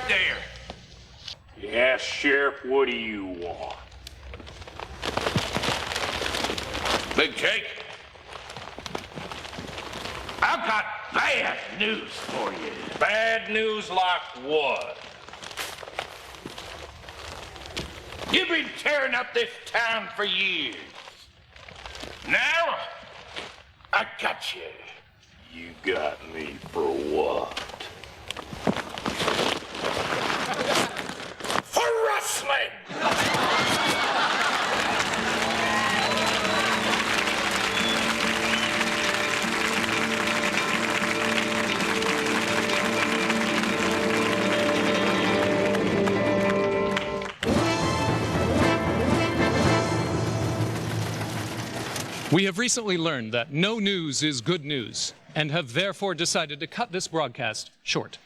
there. Yes, Sheriff, what do you want? Big cake? I've got bad news for you. Bad news like what? You've been tearing up this town for years. Now, I got you. You got me for what? For rustling! We have recently learned that no news is good news, and have therefore decided to cut this broadcast short.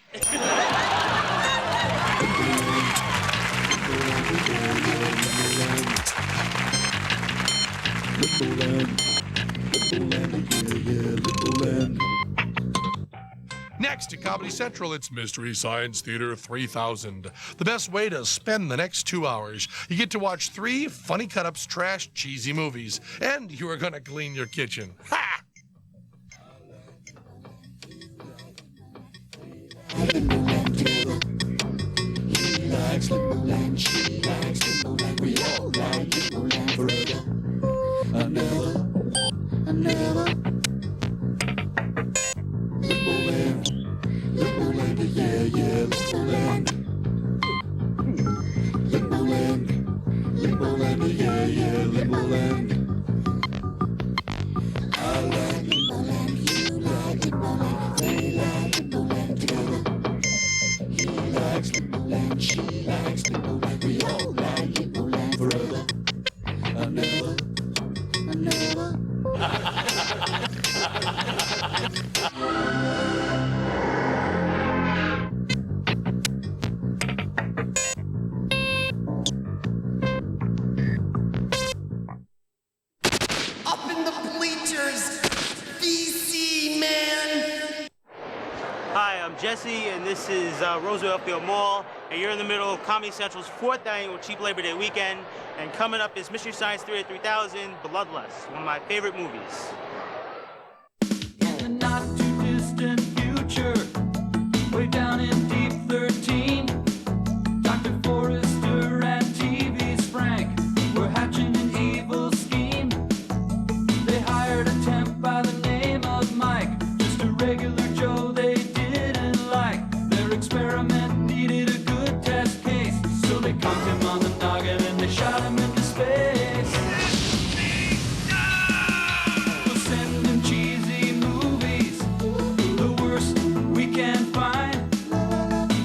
Next to Comedy Central, it's Mystery Science Theater 3000. The best way to spend the next 2 hours. You get to watch 3 funny cut-ups, trash, cheesy movies, and you are gonna clean your kitchen. Ha! He likes Limboland, she likes Limboland, we all like Limboland forever. I never. Limboland, yeah, Limboland. Limboland, yeah, Limboland. I like Limboland, you like Limboland, they like Limboland together. He likes Limboland, she likes Limboland, we all like Limboland forever. I never. Up in the bleachers, DC, man! Hi, I'm Jesse, and this is Roosevelt Field Mall, and you're in the middle of Comedy Central's 4th annual Cheap Labor Day weekend, and coming up is Mystery Science Theater 3000, Bloodlust, one of my favorite movies. In the not too distant future, way down in deep 13, Dr. Forrester and TV's Frank were hatching an evil scheme. They hired a temp by the name of Mike, just a regular Joe they didn't like. Their experiment needed a good test case, so they conked him on the noggin and they shot him into space. We'll send him cheesy movies, the worst we can find.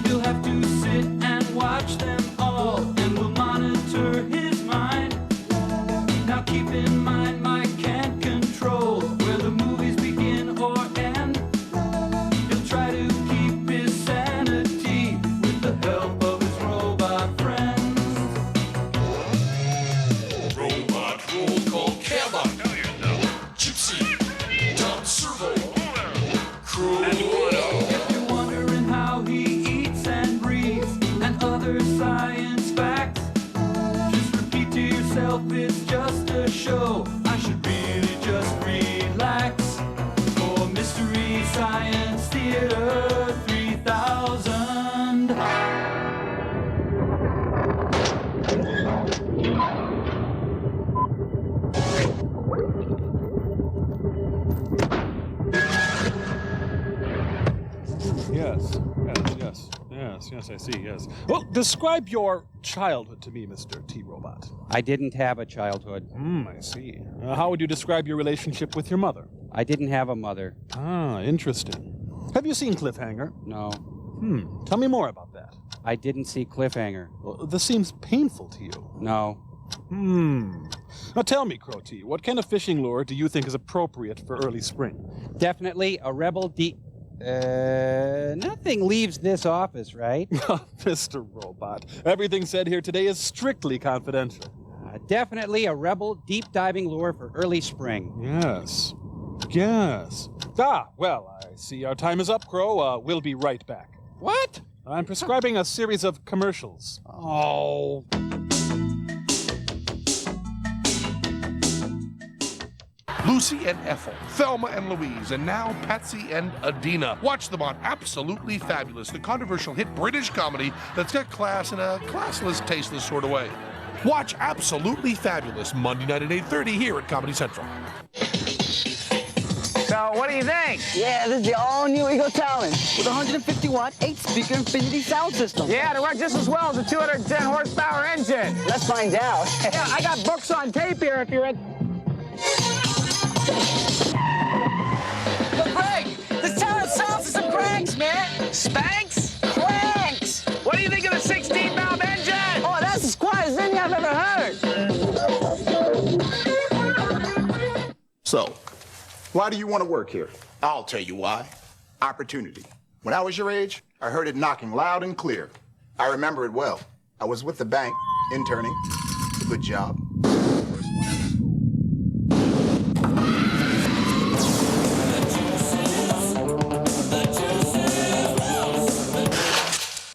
He'll have to sit and watch them all, and we'll monitor his mind. Now keep in mind, Mike can't control where the movies begin or end. He'll try to keep his sanity with the help of his robot friends. Robot roll call Cabot. Gypsy. Tom Servo. Crow. If you're wondering how he eats and breathes and other science facts, just repeat to yourself, it's just a show. I should really just relax. For Mystery Science Theater 3000. Yes, I see, yes. Well, describe your childhood to me, Mr. T-Robot. I didn't have a childhood. I see. How would you describe your relationship with your mother? I didn't have a mother. Ah, interesting. Have you seen Cliffhanger? No. Tell me more about that. I didn't see Cliffhanger. Well, this seems painful to you. No. Now tell me, Crow T, what kind of fishing lure do you think is appropriate for early spring? Definitely a Rebel D... nothing leaves this office, right? Mr. Robot, everything said here today is strictly confidential. Definitely a Rebel deep diving lure for early spring. Yes. Yes. Ah, well, I see our time is up, Crow. We'll be right back. What? I'm prescribing a series of commercials. Oh. Lucy and Ethel, Thelma and Louise, and now Patsy and Adina. Watch them on Absolutely Fabulous, the controversial hit British comedy that's got class in a classless, tasteless sort of way. Watch Absolutely Fabulous Monday night at 8:30 here at Comedy Central. So, what do you think? Yeah, this is the all-new Eagle Talon with a 150-watt, 8-speaker Infinity sound system. Yeah, to work just as well as a 210 horsepower engine. Let's find out. Yeah, I got books on tape here if you're in. But Greg, this town itself is some cranks, man. Spanks? Cranks! What do you think of the 16-valve engine? Oh, that's as quiet as anything I've ever heard. So, why do you want to work here? I'll tell you why. Opportunity. When I was your age, I heard it knocking loud and clear. I remember it well. I was with the bank, interning. Good job.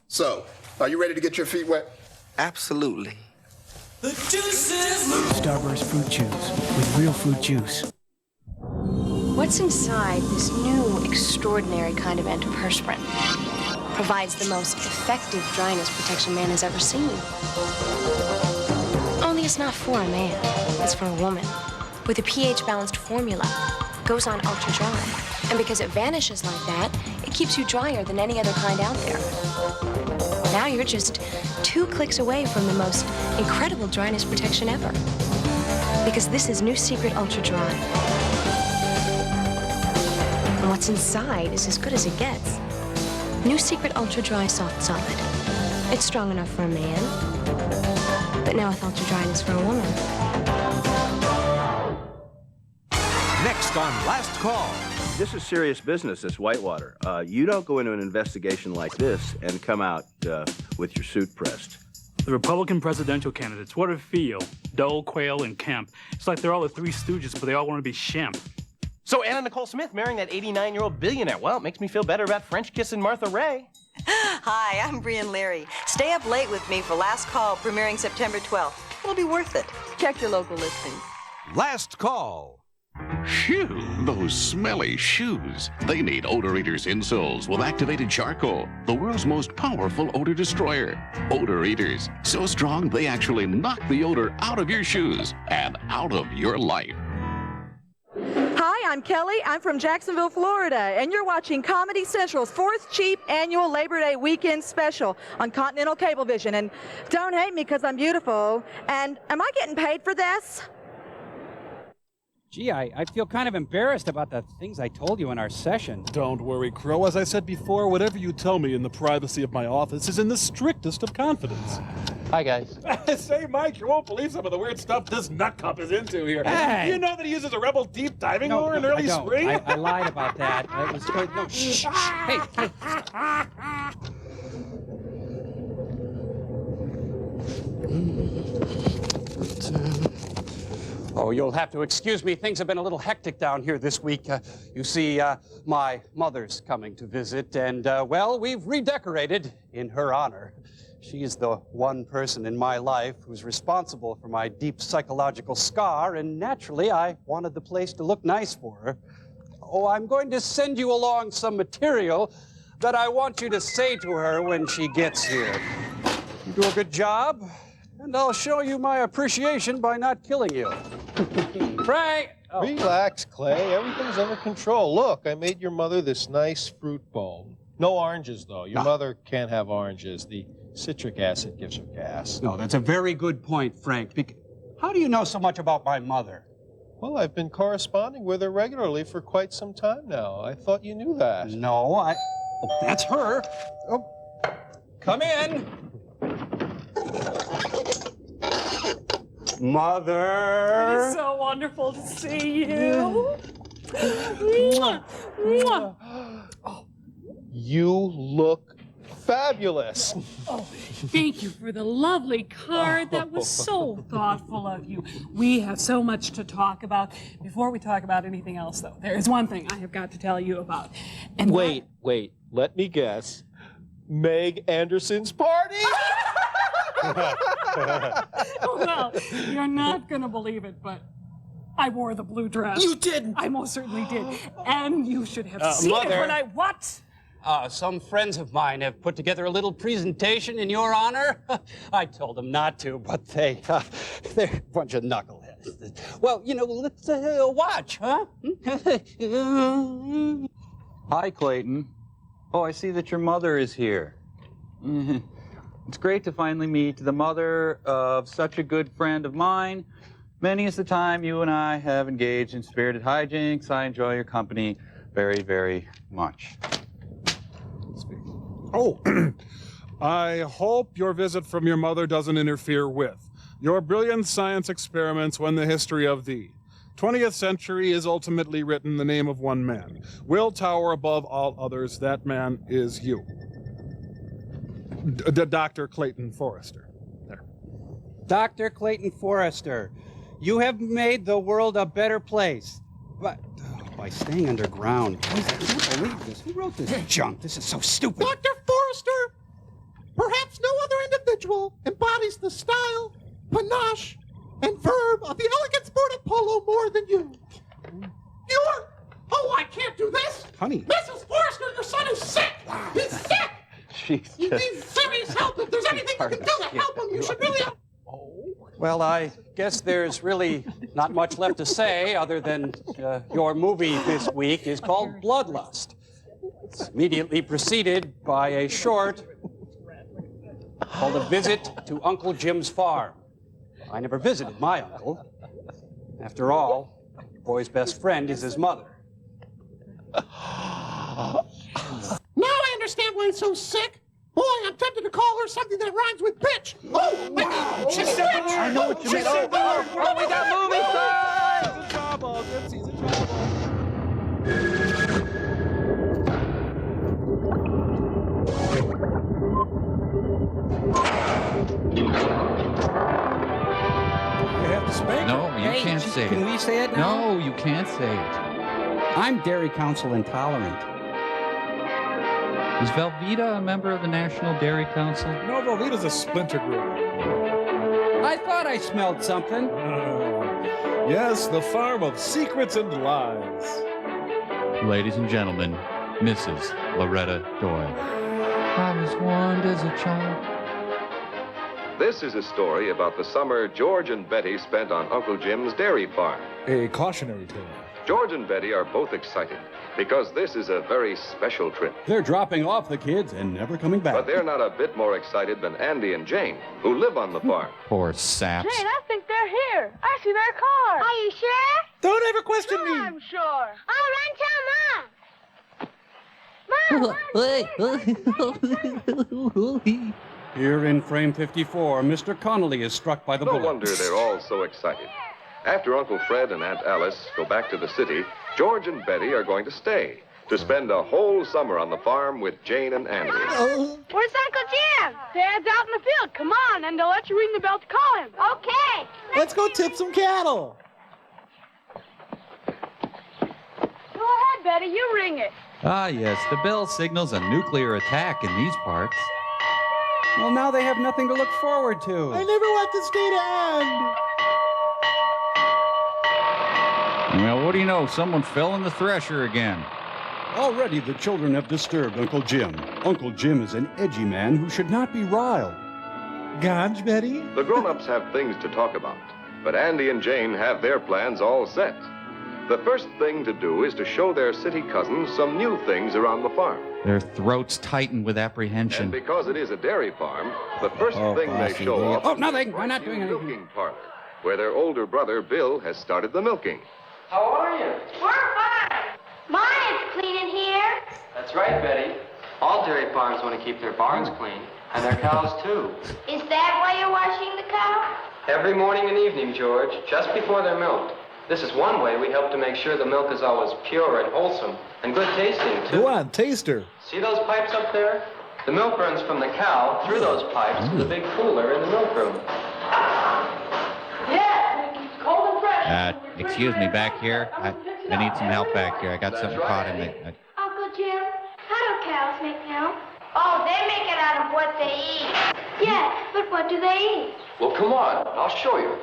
So, are you ready to get your feet wet? Absolutely. Starburst fruit juice with real fruit juice. What's inside this new, extraordinary kind of antiperspirant provides the most effective dryness protection man has ever seen. Only it's not for a man, it's for a woman. With a pH-balanced formula, it goes on ultra-dry. And because it vanishes like that, it keeps you drier than any other kind out there. Now you're just 2 clicks away from the most incredible dryness protection ever. Because this is New Secret Ultra Dry. And what's inside is as good as it gets. New Secret Ultra Dry Soft Solid. It's strong enough for a man, but now with ultra dryness for a woman. Next on Last Call. This is serious business, this Whitewater. You don't go into an investigation like this and come out with your suit pressed. The Republican presidential candidates, what do they feel? Dole, Quayle, and Kemp. It's like they're all the Three Stooges, but they all want to be Shemp. So Anna Nicole Smith marrying that 89-year-old billionaire. Well, it makes me feel better about French kissing Martha Ray. Hi, I'm Brian Leary. Stay up late with me for Last Call, premiering September 12th. It'll be worth it. Check your local listings. Last Call. Phew, those smelly shoes. They need Odor Eaters insoles with activated charcoal, the world's most powerful odor destroyer. Odor Eaters, so strong they actually knock the odor out of your shoes and out of your life. Hi, I'm Kelly. I'm from Jacksonville, Florida, and you're watching Comedy Central's 4th cheap annual Labor Day weekend special on Continental Cablevision. And don't hate me because I'm beautiful. And am I getting paid for this? Gee, I feel kind of embarrassed about the things I told you in our session. Don't worry, Crow. As I said before, whatever you tell me in the privacy of my office is in the strictest of confidence. Hi, guys. Say, Mike, you won't believe some of the weird stuff this nut cup is into here. Hey! You know that he uses a Rebel deep diving lure in early spring? I lied about that. It was good. No, shh. Hey. Oh, you'll have to excuse me. Things have been a little hectic down here this week. You see, my mother's coming to visit, and, well, we've redecorated in her honor. She's the one person in my life who's responsible for my deep psychological scar, and naturally, I wanted the place to look nice for her. Oh, I'm going to send you along some material that I want you to say to her when she gets here. You do a good job, and I'll show you my appreciation by not killing you. Frank! Oh. Relax, Clay. Everything's under control. Look, I made your mother this nice fruit bowl. No oranges, though. Your mother can't have oranges. The citric acid gives her gas. No, that's a very good point, Frank. How do you know so much about my mother? Well, I've been corresponding with her regularly for quite some time now. I thought you knew that. No, Oh, that's her. Oh, come in. Mother. It is so wonderful to see you. Mwah, mwah. You look fabulous. Oh, thank you for the lovely card. That was so thoughtful of you. We have so much to talk about. Before we talk about anything else, though, there is one thing I have got to tell you about. And Wait. Let me guess. Meg Anderson's party? Well, you're not going to believe it, but I wore the blue dress. You didn't? I most certainly did. And you should have seen Mother. it when I... What? Some friends of mine have put together a little presentation in your honor. I told them not to, but they're a bunch of knuckleheads. Well, let's watch, huh? Hi, Clayton. Oh, I see that your mother is here. It's great to finally meet the mother of such a good friend of mine. Many is the time you and I have engaged in spirited hijinks. I enjoy your company very, very much. Oh, I hope your visit from your mother doesn't interfere with your brilliant science experiments when the history of the 20th century is ultimately written the name of one man. Will tower above all others. That man is you. Dr. Clayton Forrester. There. Dr. Clayton Forrester, you have made the world a better place. But by staying underground, I can't believe this. Who wrote this junk? This is so stupid. Dr. Forrester, perhaps no other individual embodies the style, panache, and verb of the elegant sport of polo more than you. You're... Oh, I can't do this. Honey. Mrs. Forrester, your son is sick. He's sick. Jesus. He needs serious help. If there's anything you can do to help him, you should really help. Well, I guess there's really not much left to say other than your movie this week is called Bloodlust. It's immediately preceded by a short called A Visit to Uncle Jim's Farm. I never visited my uncle. After all, the boy's best friend is his mother. Now I understand why he's so sick. Boy, I'm tempted to call her something that rhymes with bitch. Oh, wow. She's a bitch. I know what you mean. Oh, we got movie time! Season trouble. Good season trouble. You have to spank No, her. you can't say it. Can we say it now? No, you can't say it. I'm Dairy Council intolerant. Is Velveeta a member of the National Dairy Council? No, Velveeta's a splinter group. I thought I smelled something. Yes, the farm of secrets and lies. Ladies and gentlemen, Mrs. Loretta Doyle. I was warned as a child. This is a story about the summer George and Betty spent on Uncle Jim's dairy farm. A cautionary tale. George and Betty are both excited because this is a very special trip. They're dropping off the kids and never coming back. But they're not a bit more excited than Andy and Jane, who live on the farm. Poor saps. Jane, I think they're here. I see their car. Are you sure? Don't ever question me. I'm sure. Oh, run, tell Mom. Here in frame 54, Mr. Connolly is struck by the bullet. No wonder they're all so excited. After Uncle Fred and Aunt Alice go back to the city, George and Betty are going to stay to spend a whole summer on the farm with Jane and Andy. Where's Uncle Jim? Dad's out in the field. Come on, and they'll let you ring the bell to call him. Okay. Let's go tip some cattle. Go ahead, Betty. You ring it. Ah, yes, the bell signals a nuclear attack in these parts. Well, now they have nothing to look forward to. I never want this day to end. Well, what do you know? Someone fell in the thresher again. Already the children have disturbed Uncle Jim. Uncle Jim is an edgy man who should not be riled. Ganj, Betty? The grown-ups have things to talk about, but Andy and Jane have their plans all set. The first thing to do is to show their city cousins some new things around the farm. Their throats tighten with apprehension. And because it is a dairy farm, the first thing they show off Oh, nothing. We're not doing anything. milking parlor, where their older brother Bill has started the milking. How are you? We're fine. Mine is clean in here. That's right, Betty. All dairy farms want to keep their barns clean, and their cows, too. Is that why you're washing the cow? Every morning and evening, George, just before they're milked. This is one way we help to make sure the milk is always pure and wholesome, and good tasting, too. Go on, taste her. See those pipes up there? The milk runs from the cow through those pipes to the big cooler in the milk room. Yeah, it's cold and fresh. Excuse me, back here. I need some help back here. I got something caught in it. Uncle Jim, how do cows make milk? Oh, they make what they eat. Yes, but what do they eat? Well, come on. I'll show you.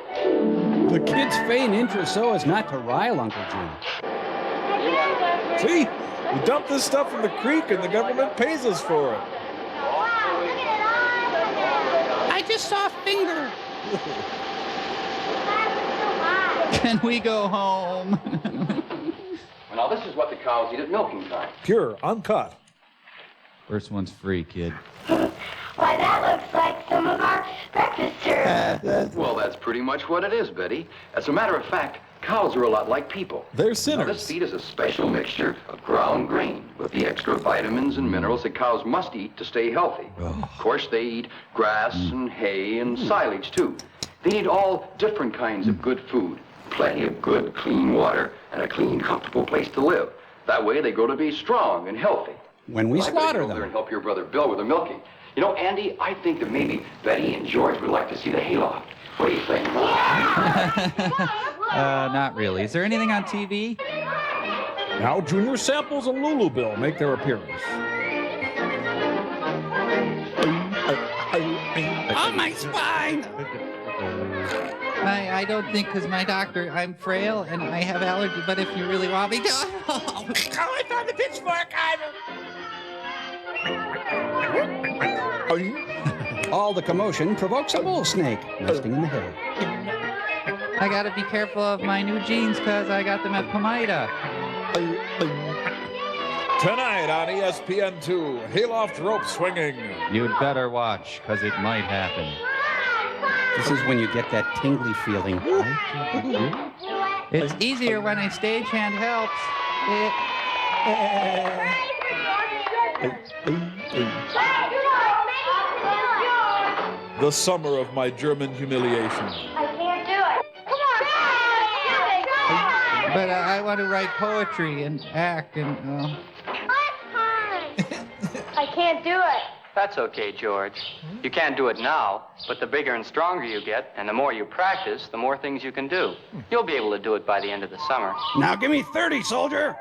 The kids feign interest so as not to rile Uncle Jim. See? We dump this stuff in the creek and the government pays us for it. I just saw a finger. Can we go home? Now, this is what the cows eat at milking time. Pure, uncut. First one's free, kid. Why, that looks like some of our breakfast cereal. Well, that's pretty much what it is, Betty. As a matter of fact, cows are a lot like people. They're sinners. Now, this feed is a special mixture of ground grain with the extra vitamins and minerals that cows must eat to stay healthy. Of course, they eat grass and hay and silage, too. They need all different kinds of good food, plenty of good, clean water, and a clean, comfortable place to live. That way, they grow to be strong and healthy. When we slaughter them. And help your brother Bill with the milking. You know, Andy, I think that maybe Betty and George would like to see the hayloft. What do you think? Not really. Is there anything on TV? Now Junior Samples and Lulu Bill make their appearance. Oh, my spine! I don't think, because my doctor, I'm frail and I have allergy, but if you really want me to... Oh, I found the pitchfork, All the commotion provokes a bull snake nesting in the hay. I gotta be careful of my new jeans, because I got them at Pomida. Tonight on ESPN2, hayloft rope swinging. You'd better watch, because it might happen. This is when you get that tingly feeling. It's easier when a stagehand helps. The summer of my German humiliation. I can't do it. Come on. But I want to write poetry and act and... I can't do it. That's okay, George. You can't do it now, but the bigger and stronger you get, and the more you practice, the more things you can do. You'll be able to do it by the end of the summer. Now give me 30, soldier!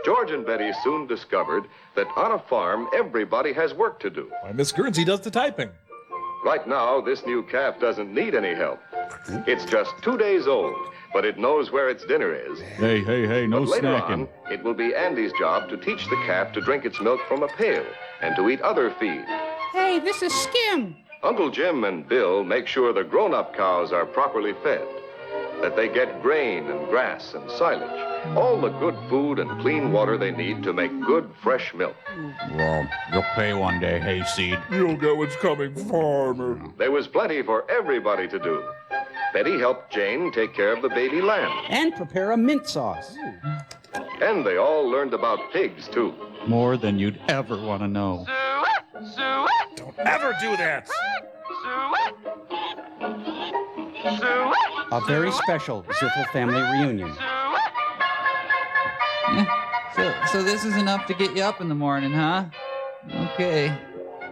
George and Betty soon discovered that on a farm, everybody has work to do. Why, Miss Guernsey does the typing. Right now, this new calf doesn't need any help. It's just 2 days old, but it knows where its dinner is. Hey, no But later snacking. on, it will be Andy's job to teach the calf to drink its milk from a pail and to eat other feed. Hey, this is Skim. Uncle Jim and Bill make sure the grown-up cows are properly fed, that they get grain and grass and silage, all the good food and clean water they need to make good, fresh milk. Well, you'll pay one day, hayseed. You'll get what's coming, farmer. There was plenty for everybody to do. Betty helped Jane take care of the baby lamb. And prepare a mint sauce. And they all learned about pigs, too. More than you'd ever want to know. Don't ever do that! A very special Ziffel family reunion. So this is enough to get you up in the morning, huh? Okay.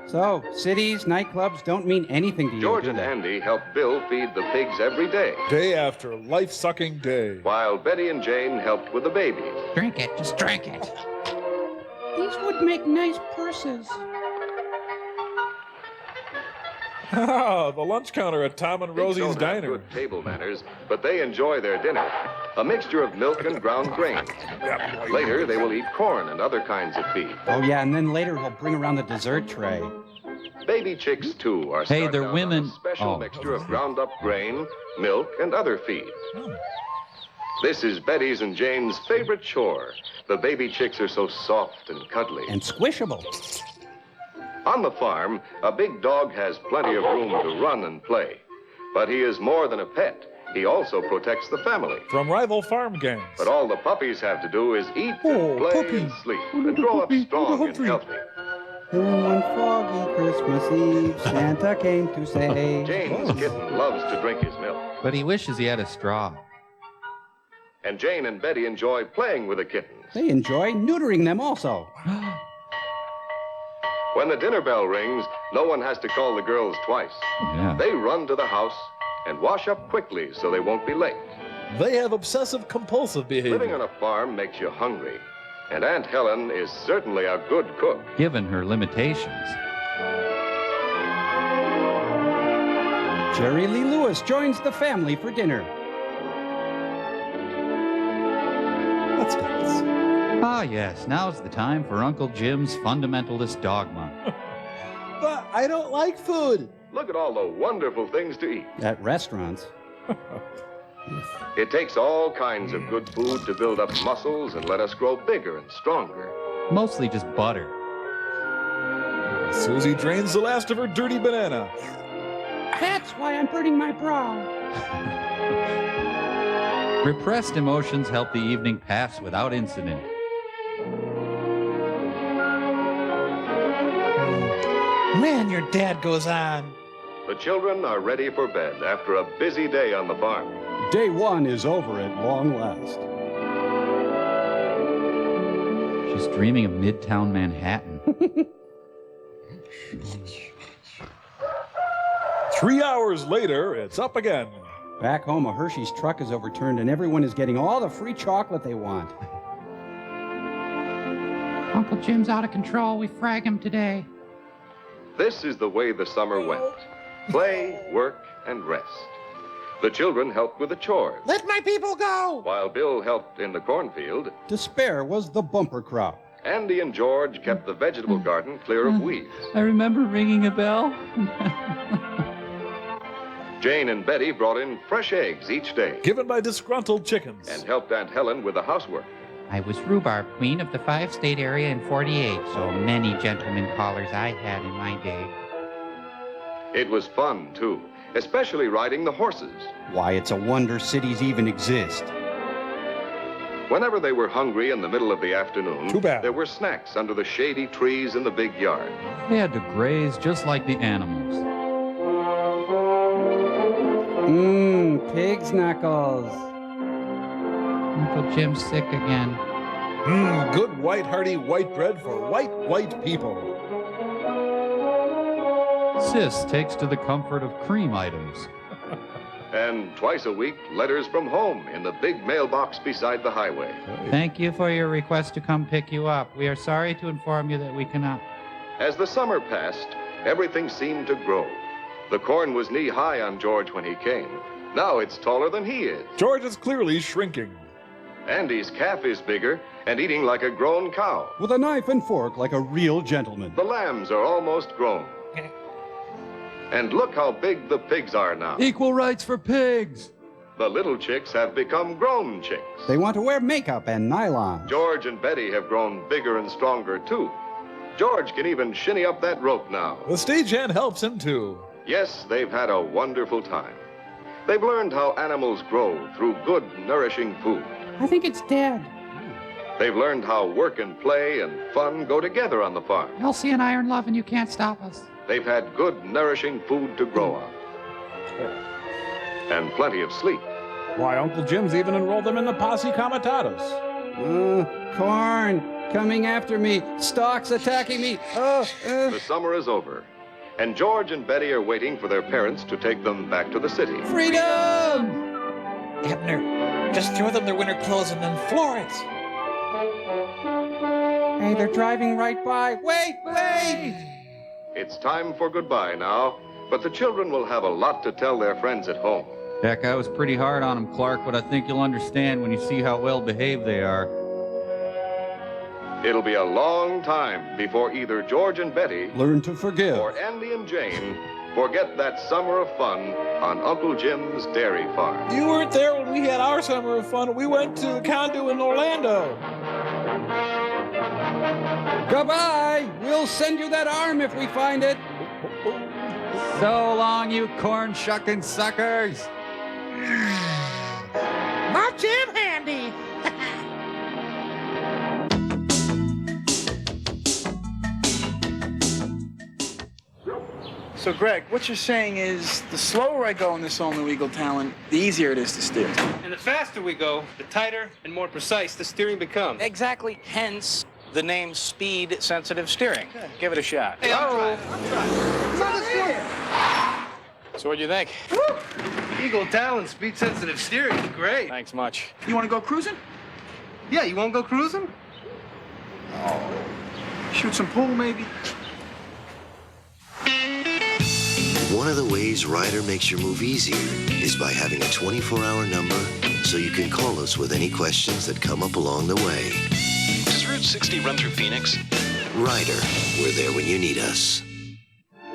So, cities, nightclubs don't mean anything to you, George do and they? Andy helped Bill feed the pigs every day, Day after life-sucking day. while Betty and Jane helped with the babies. Drink it, just drink it. These would make nice purses. Ah, the lunch counter at Tom and Pigs Rosie's don't have Diner. good table manners, but they enjoy their dinner, a mixture of milk and ground grain. Later, they will eat corn and other kinds of feed. Oh, yeah, and then later he'll bring around the dessert tray. Baby chicks, too, are Hey, started they're out on women. a special Oh. mixture of ground-up grain, milk, and other feed. This is Betty's and Jane's favorite chore. The baby chicks are so soft and cuddly. And squishable. On the farm, a big dog has plenty of room to run and play. But he is more than a pet. He also protects the family. From rival farm gangs. But all the puppies have to do is eat Oh, and play puppy. and sleep and grow up strong and healthy. And one foggy Christmas Eve, Santa came to say... Jane's kitten loves to drink his milk. But he wishes he had a straw. And Jane and Betty enjoy playing with the kittens. They enjoy neutering them also. When the dinner bell rings, no one has to call the girls twice. Yeah. They run to the house and wash up quickly so they won't be late. They have obsessive-compulsive behavior. Living on a farm makes you hungry. And Aunt Helen is certainly a good cook. given her limitations. Jerry Lee Lewis joins the family for dinner. Let's dance. Ah, yes, now's the time for Uncle Jim's fundamentalist dogma. But I don't like food. Look at all the wonderful things to eat. At restaurants. It takes all kinds of good food to build up muscles and let us grow bigger and stronger. Mostly just butter. Susie drains the last of her dirty banana. That's why I'm burning my brow. Repressed emotions help the evening pass without incident. Man, your dad goes on. The children are ready for bed after a busy day on the farm. Day one is over at long last. She's dreaming of Midtown Manhattan. 3 hours later, it's up again. Back home, a Hershey's truck is overturned and everyone is getting all the free chocolate they want. Uncle Jim's out of control. We frag him today. This is the way the summer went. Play, work, and rest. The children helped with the chores, Let my people go! while Bill helped in the cornfield. Despair was the bumper crop. Andy and George kept the vegetable garden clear of weeds. I remember ringing a bell. Jane and Betty brought in fresh eggs each day Given by disgruntled chickens. and helped Aunt Helen with the housework. I was rhubarb queen of the 5-state area in 48, so many gentlemen callers I had in my day. It was fun, too, especially riding the horses. Why, it's a wonder cities even exist. Whenever they were hungry in the middle of the afternoon, Too bad. there were snacks under the shady trees in the big yard. They had to graze just like the animals. Pig's knuckles. Uncle Jim's sick again. Good white hearty white bread for white people. Sis takes to the comfort of cream items. And twice a week, letters from home in the big mailbox beside the highway. Thank you for your request to come pick you up. We are sorry to inform you that we cannot. As the summer passed, everything seemed to grow. The corn was knee-high on George when he came. Now it's taller than he is. George is clearly shrinking. Andy's calf is bigger and eating like a grown cow. With a knife and fork like a real gentleman. The lambs are almost grown. And look how big the pigs are now. Equal rights for pigs. The little chicks have become grown chicks. They want to wear makeup and nylon. George and Betty have grown bigger and stronger, too. George can even shinny up that rope now. The stagehand helps him too. Yes, they've had a wonderful time. They've learned how animals grow through good, nourishing food. I think it's dead. They've learned how work and play and fun go together on the farm. Elsie and I are in love and you can't stop us. They've had good, nourishing food to grow on. And plenty of sleep. Why, Uncle Jim's even enrolled them in the Posse Comitatus. Corn coming after me. Stalks attacking me. The summer is over, and George and Betty are waiting for their parents to take them back to the city. Freedom! Abner, just throw them their winter clothes and then floor it. Hey, they're driving right by. Wait! It's time for goodbye now, but the children will have a lot to tell their friends at home. Heck, I was pretty hard on them, Clark, but I think you'll understand when you see how well behaved they are. It'll be a long time before either George and Betty Learn to forgive. or Andy and Jane forget that summer of fun on Uncle Jim's dairy farm. You weren't there when we had our summer of fun. We went to the condo in Orlando. Goodbye! We'll send you that arm if we find it. So long, you corn-shucking suckers! Not Jim Handy! So, Greg, what you're saying is the slower I go in this all-new Eagle Talon, the easier it is to steer. And the faster we go, the tighter and more precise the steering becomes. Exactly. Hence the name speed-sensitive steering. Give it a shot. Hey, I'm trying. So what do you think? Eagle Talon speed-sensitive steering is great. Thanks much. You want to go cruising? Yeah, you won't go cruising? Shoot some pool, maybe? One of the ways Ryder makes your move easier is by having a 24-hour number so you can call us with any questions that come up along the way. Does Route 60 run through Phoenix? Ryder, we're there when you need us.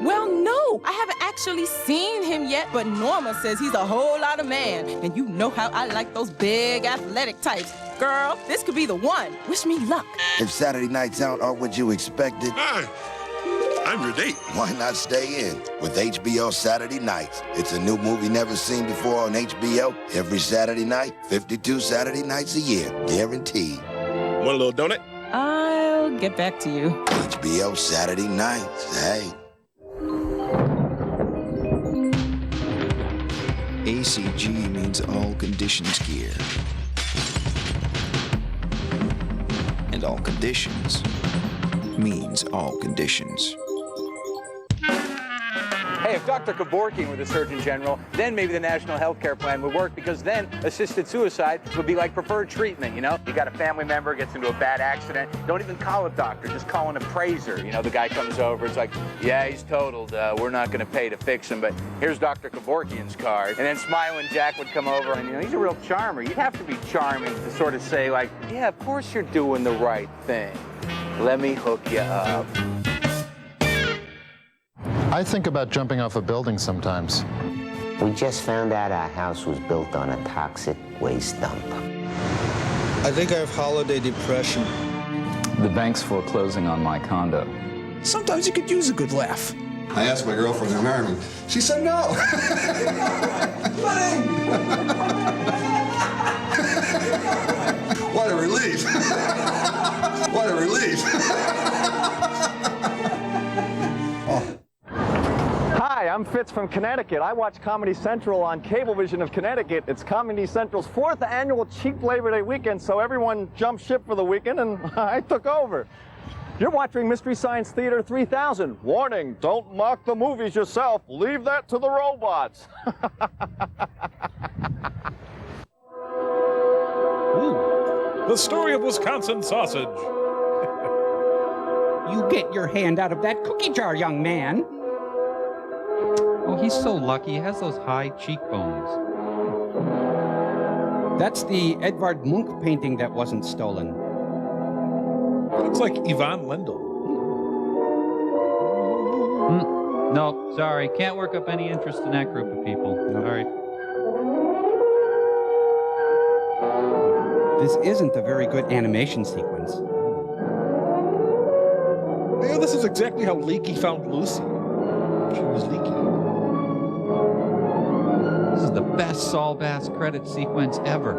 Well, no, I haven't actually seen him yet, but Norma says he's a whole lot of man. And you know how I like those big athletic types. Girl, this could be the one. Wish me luck. If Saturday nights out aren't what you expected, Hi, I'm your date. why not stay in with HBO Saturday Nights? It's a new movie never seen before on HBO. Every Saturday night, 52 Saturday nights a year, guaranteed. Want a little donut? I'll get back to you. HBO Saturday Nights, hey. ACG means all conditions gear. And all conditions means all conditions. Hey, if Dr. Kevorkian were the Surgeon General, then maybe the National Healthcare Plan would work, because then assisted suicide would be like preferred treatment, you know? You got a family member, gets into a bad accident, don't even call a doctor, just call an appraiser. You know, the guy comes over, it's like, yeah, he's totaled, we're not gonna pay to fix him, but here's Dr. Kevorkian's card. And then Smiling Jack would come over, and you know, he's a real charmer. You'd have to be charming to sort of say like, yeah, of course you're doing the right thing. Let me hook you up. I think about jumping off a building sometimes. We just found out our house was built on a toxic waste dump. I think I have holiday depression. The bank's foreclosing on my condo. Sometimes you could use a good laugh. I asked my girlfriend to marry me. She said no. What a relief. What a relief. Hi, I'm Fitz from Connecticut. I watch Comedy Central on Cablevision of Connecticut. It's Comedy Central's 4th annual Cheap Labor Day weekend, so everyone jumped ship for the weekend, and I took over. You're watching Mystery Science Theater 3000. Warning, don't mock the movies yourself. Leave that to the robots. The story of Wisconsin sausage. You get your hand out of that cookie jar, young man. Oh, he's so lucky. He has those high cheekbones. That's the Edvard Munch painting that wasn't stolen. Looks like Yvonne Lendl. No, sorry. Can't work up any interest in that group of people. Sorry. This isn't a very good animation sequence. Yeah, this is exactly how Leaky found Lucy. She was leaky. This is the best Saul Bass credit sequence ever.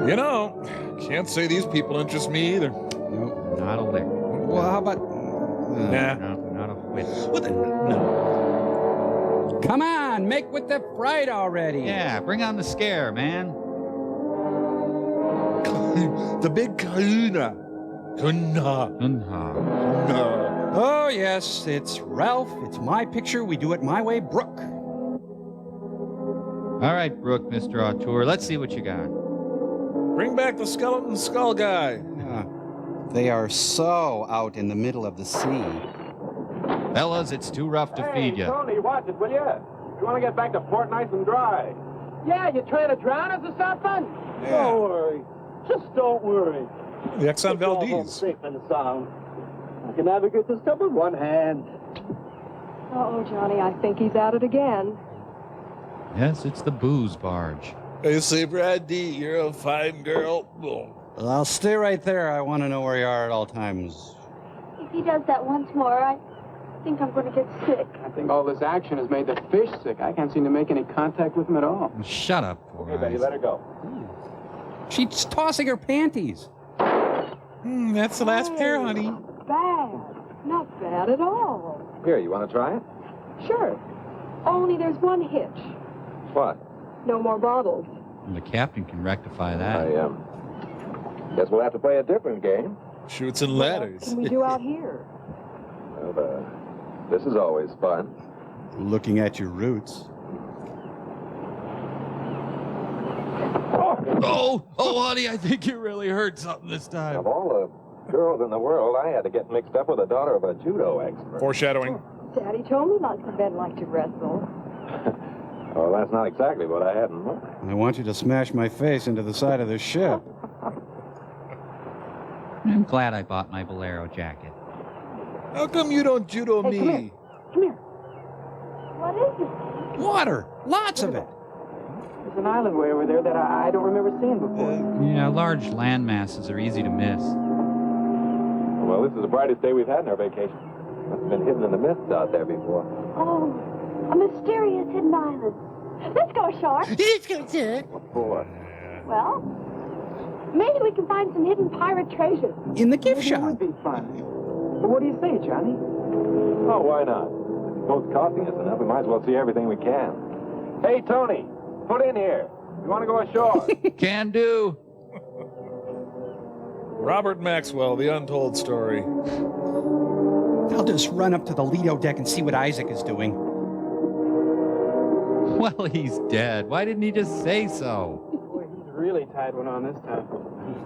You know, can't say these people interest me either. Nope, not a lick. Well, how about... Nah. No, not a whit. No. Come on, make with the fright already. Yeah, bring on the scare, man. The big kahuna. Kunha. Oh, yes, it's Ralph. It's my picture. We do it my way, Brooke. All right, Brooke, Mr. Auteur, let's see what you got. Bring back the skeleton skull guy. They are so out in the middle of the sea. Fellas, it's too rough to feed you. Tony, watch it, will you? You want to get back to port nice and dry. Yeah, you trying to drown us or something? Yeah. Don't worry. Just don't worry. The Exxon Valdez. Safe and sound. I can navigate this stuff with one hand. Uh-oh, Johnny, I think he's at it again. Yes, it's the booze barge. Hey, say, Brandy, you're a fine girl. Well, I'll stay right there. I want to know where you are at all times. If he does that once more, I think I'm going to get sick. I think all this action has made the fish sick. I can't seem to make any contact with them at all. Shut up, Four Okay, Betty, Eyes. let her go. She's tossing her panties. That's the last pair, honey. Bad. Not bad at all. Here, you want to try it? Sure. Only there's one hitch. What? No more bottles. The captain can rectify that. Guess we'll have to play a different game. Shoots and ladders. What can we do out here? Well, this is always fun. Looking at your roots. Oh, honey, I think you really heard something this time. Of all the girls in the world, I had to get mixed up with the daughter of a judo expert. Foreshadowing. Daddy told me lots of men like to wrestle. Well, that's not exactly what I had in mind. I want you to smash my face into the side of the ship. I'm glad I bought my bolero jacket. How come you don't judo me? Come here. What is it? Water. Lots of it. There's an island way over there that I don't remember seeing before. Yeah, large land masses are easy to miss. Well, this is the brightest day we've had in our vacation. Must have been hidden in the mists out there before. Oh, a mysterious hidden island. Let's go ashore. Let's go, sir. What for? Well, maybe we can find some hidden pirate treasure. In the gift shop. It would be fun. But what do you say, Johnny? Oh, why not? The boat's costing us enough. We might as well see everything we can. Hey, Tony, put in here. You want to go ashore? Can do. Robert Maxwell, The Untold Story. I'll just run up to the Lido deck and see what Isaac is doing. Well, he's dead. Why didn't he just say so? Boy, he's really tied one on this time.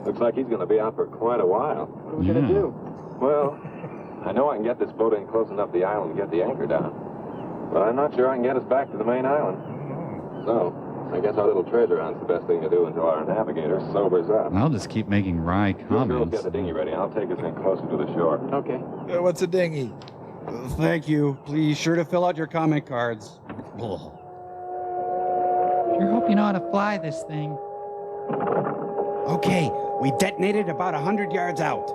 Looks like he's going to be out for quite a while. What are we going to do? Well, I know I can get this boat in close enough to the island to get the anchor down. But I'm not sure I can get us back to the main island. So, I guess our little treasure hunt's the best thing to do until our navigator sobers up. I'll just keep making wry You girls comments. get the dinghy ready. I'll take us in closer to the shore. Okay. What's a dinghy? Thank you. Please sure to fill out your comment cards. Ugh. Sure hope you know how to fly this thing. Okay, we detonated about 100 yards out.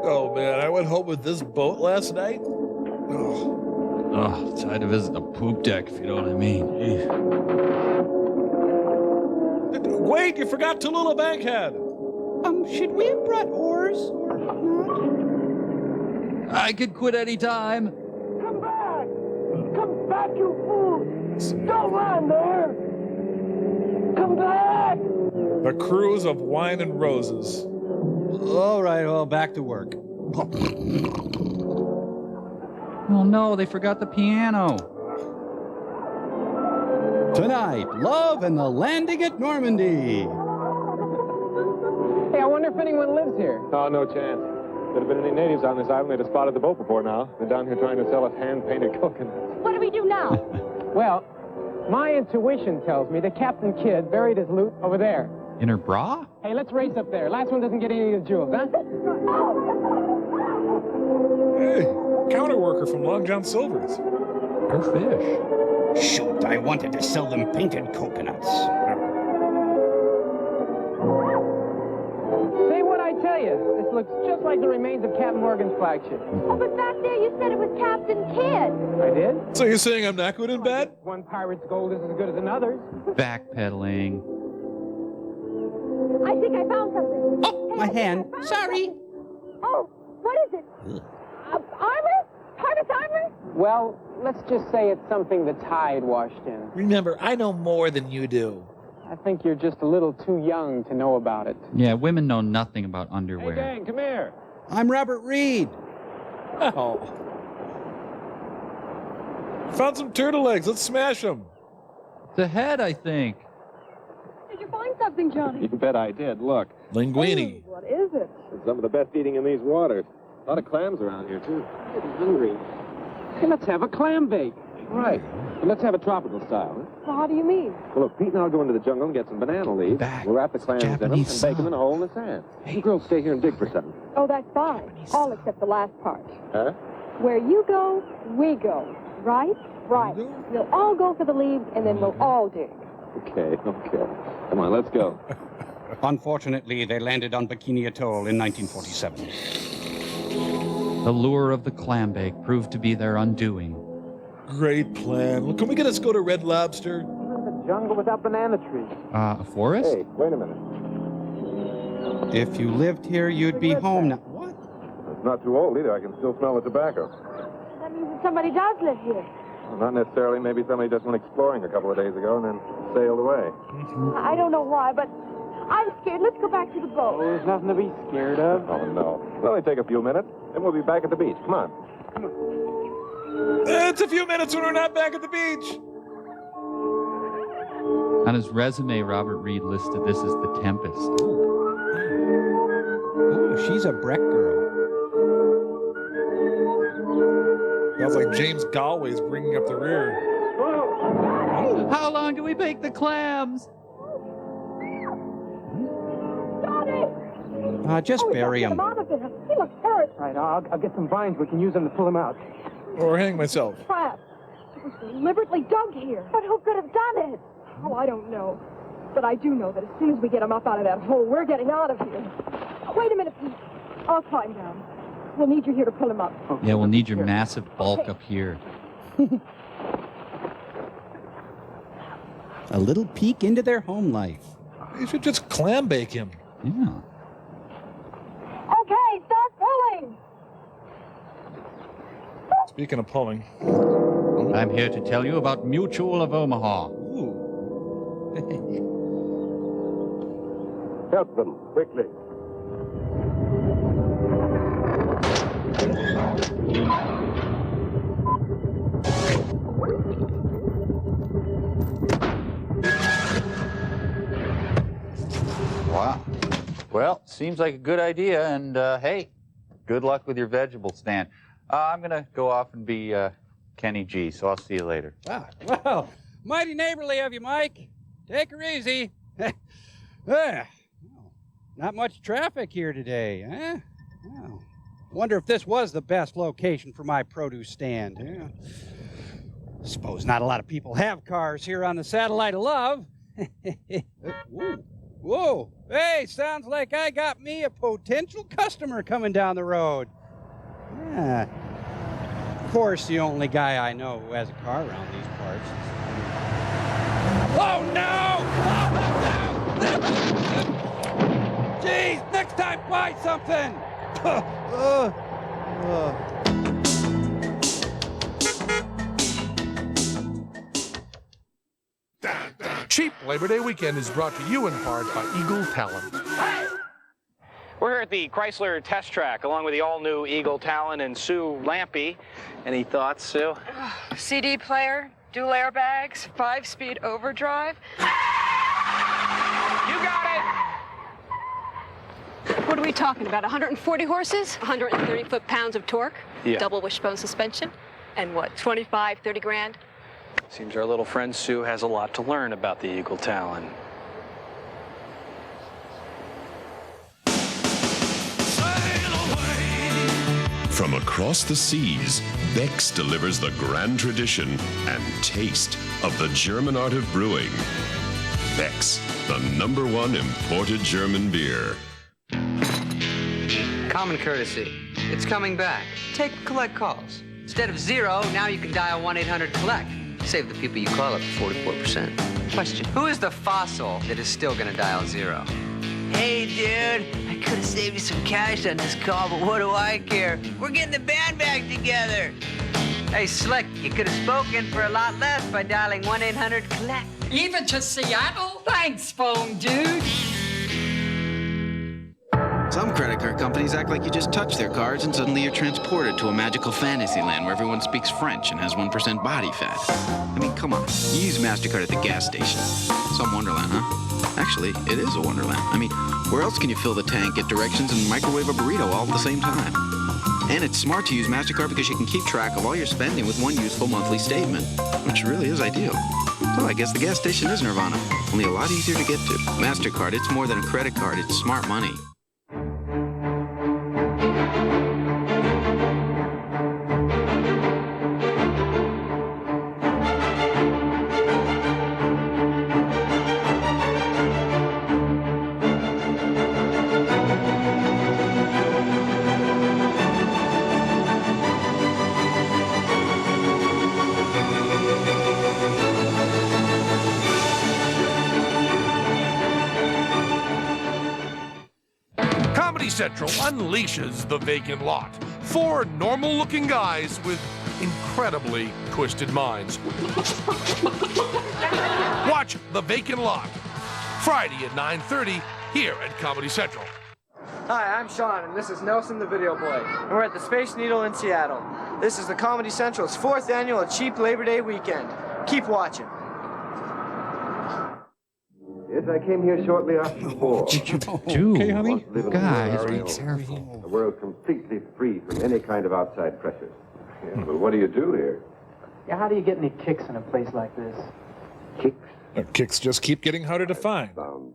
Oh, man, I went home with this boat last night. Oh, tried to visit the poop deck, if you know what I mean. Wait, you forgot Tallulah Bankhead. Should we have brought oars or not? I could quit any time. Come back! Come back, you fool! Don't run there! Come back! The Cruise of Wine and Roses. All right, well, back to work. Oh no, they forgot the piano. Tonight, Love and the Landing at Normandy. Hey, I wonder if anyone lives here. Oh, no chance. If there have been any natives on this island, they'd have spotted the boat before now. They're down here trying to sell us hand-painted coconuts. What do we do now? Well, my intuition tells me that Captain Kidd buried his loot over there. In her bra? Hey, let's race up there. Last one doesn't get any of the jewels, huh? Hey, counterworker from Long John Silver's. Go fish. Shoot, I wanted to sell them painted coconuts. Say what I tell you. This looks just like the remains of Captain Morgan's flagship. Oh, but back there you said it was Captain Kidd. I did? So you're saying I'm not good in bed? One pirate's gold is as good as another's. Backpedaling. I think I found something. Oh, my hand. Sorry. Oh, what is it? Armor? Pirate armor? Well, let's just say it's something the tide washed in. Remember, I know more than you do. I think you're just a little too young to know about it. Yeah, women know nothing about underwear. Hey, gang, come here. I'm Robert Reed. Oh. Found some turtle eggs. Let's smash them. The head, I think. Did you find something, Johnny? You bet I did. Look. Linguine. What is it? It's some of the best eating in these waters. A lot of clams around here, too. I'm getting hungry. Hey, let's have a clam bake. Right. But let's have a tropical style, huh? Well, how do you mean? Well, look, Pete and I'll go into the jungle and get some banana leaves. We'll wrap the clams in them and bake them in a hole in the sand. You girls stay here and dig for something. Oh, that's fine. All except the last part. Huh? Where you go, we go. Right? Right. We'll all go for the leaves, and then we'll all dig. Okay. Come on, let's go. Unfortunately, they landed on Bikini Atoll in 1947. The lure of the clam bake proved to be their undoing. Great plan. Look, can we get us go to Red Lobster? The jungle without banana trees. A forest? Hey, wait a minute. If you lived here, you'd be home now. What? It's not too old either. I can still smell the tobacco. That means that somebody does live here. Well, not necessarily. Maybe somebody just went exploring a couple of days ago and then sailed away. I don't know why, but I'm scared. Let's go back to the boat. Oh, there's nothing to be scared of. Oh, no. It'll only take a few minutes. Then we'll be back at the beach. Come on. It's a few minutes when we're not back at the beach. On his resume, Robert Reed listed this as The Tempest. Ooh, she's a Breck girl. Sounds like James Galway's bringing up the rear. How long do we bake the clams? Just bury him. He looks hurt. Right, I'll get some vines. We can use them to pull him out. Or hang myself. Crap. It was deliberately dug here. But who could have done it? Oh, I don't know. But I do know that as soon as we get him up out of that hole, we're getting out of here. Wait a minute, Pete. I'll climb down. We'll need you here to pull him up. Yeah, we'll need your massive bulk up here. A little peek into their home life. You should just clam bake him. Yeah. Okay, start pulling. Speaking of pulling. I'm here to tell you about Mutual of Omaha. Help them, quickly. Wow. Well, seems like a good idea, and hey, good luck with your vegetable stand. I'm going to go off and be Kenny G, so I'll see you later. Wow. Well, mighty neighborly of you, Mike. Take her easy. Not much traffic here today, huh? Well, wonder if this was the best location for my produce stand. Yeah. Suppose not a lot of people have cars here on the Satellite of Love. Whoa. Whoa. Hey, sounds like I got me a potential customer coming down the road. Yeah. Of course, the only guy I know who has a car around these parts. Oh, no! Jeez, next time buy something! Cheap Labor Day weekend is brought to you in part by Eagle Talent. We're here at the Chrysler Test Track, along with the all-new Eagle Talon and Sue Lampy. Any thoughts, Sue? CD player, dual airbags, 5-speed overdrive. You got it! What are we talking about, 140 horses? 130 foot-pounds of torque? Yeah. Double wishbone suspension? And what, 25, 30 grand? Seems our little friend Sue has a lot to learn about the Eagle Talon. From across the seas, Beck's delivers the grand tradition and taste of the German art of brewing. Beck's, the #1 imported German beer. Common courtesy. It's coming back. Take collect calls. Instead of 0, now you can dial 1-800-COLLECT. Save the people you call up 44%. Question, who is the fossil that is still gonna dial 0? Hey, dude, I could have saved you some cash on this call, but what do I care? We're getting the band back together. Hey, Slick, you could have spoken for a lot less by dialing 1-800-COLLECT. Even to Seattle? Thanks, phone dude. Some credit card companies act like you just touch their cards and suddenly you're transported to a magical fantasy land where everyone speaks French and has 1% body fat. I mean, come on. You use MasterCard at the gas station. Some wonderland, huh? Actually, it is a wonderland. I mean, where else can you fill the tank, get directions, and microwave a burrito all at the same time? And it's smart to use MasterCard because you can keep track of all your spending with one useful monthly statement, which really is ideal. So I guess the gas station is nirvana, only a lot easier to get to. MasterCard, it's more than a credit card, it's smart money. Central unleashes the vacant lot. 4 normal-looking guys with incredibly twisted minds. Watch The Vacant Lot, Friday at 9:30 here at Comedy Central. Hi, I'm Sean, and this is Nelson the Video Boy. And we're at the Space Needle in Seattle. This is the Comedy Central's 4th annual Cheap Labor Day weekend. Keep watching. Yes, I came here shortly after the war. Okay, honey. Guys, be careful. A world completely free from any kind of outside pressure. Yeah, but what do you do here? Yeah, how do you get any kicks in a place like this? Kicks? Kicks just keep getting harder to find. Found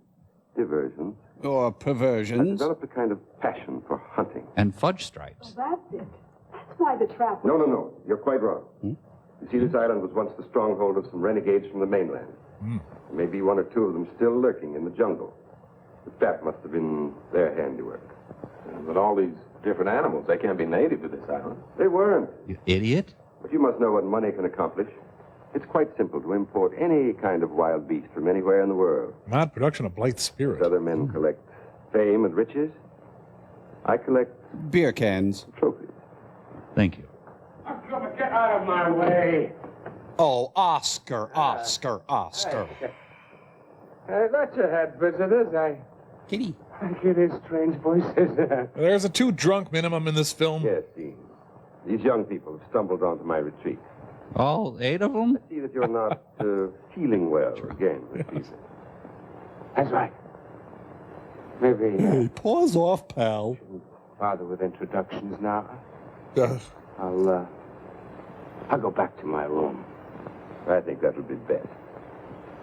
diversions. Or I've perversions. developed a kind of passion for hunting. And fudge stripes. Well, that's it. That's why the trap. No. You're quite wrong. You see, this island was once the stronghold of some renegades from the mainland. Maybe one or two of them still lurking in the jungle. But that must have been their handiwork. But all these different animals, they can't be native to this island. They weren't. You idiot. But you must know what money can accomplish. It's quite simple to import any kind of wild beast from anywhere in the world. Not production of Blythe spirit. Other men collect fame and riches. I collect beer cans. Trophies. Thank you. Get out of my way. Oh, Oscar. I thought you had visitors. Kitty. I hear these strange voices. There's a 2 drunk minimum in this film. Yes, Dean. These young people have stumbled onto my retreat. All 8 of them? I see that you're not feeling well again this evening. That's right. Maybe. Hey, pause off, pal. Bother with introductions now. I'll go back to my room. I think that'll be best.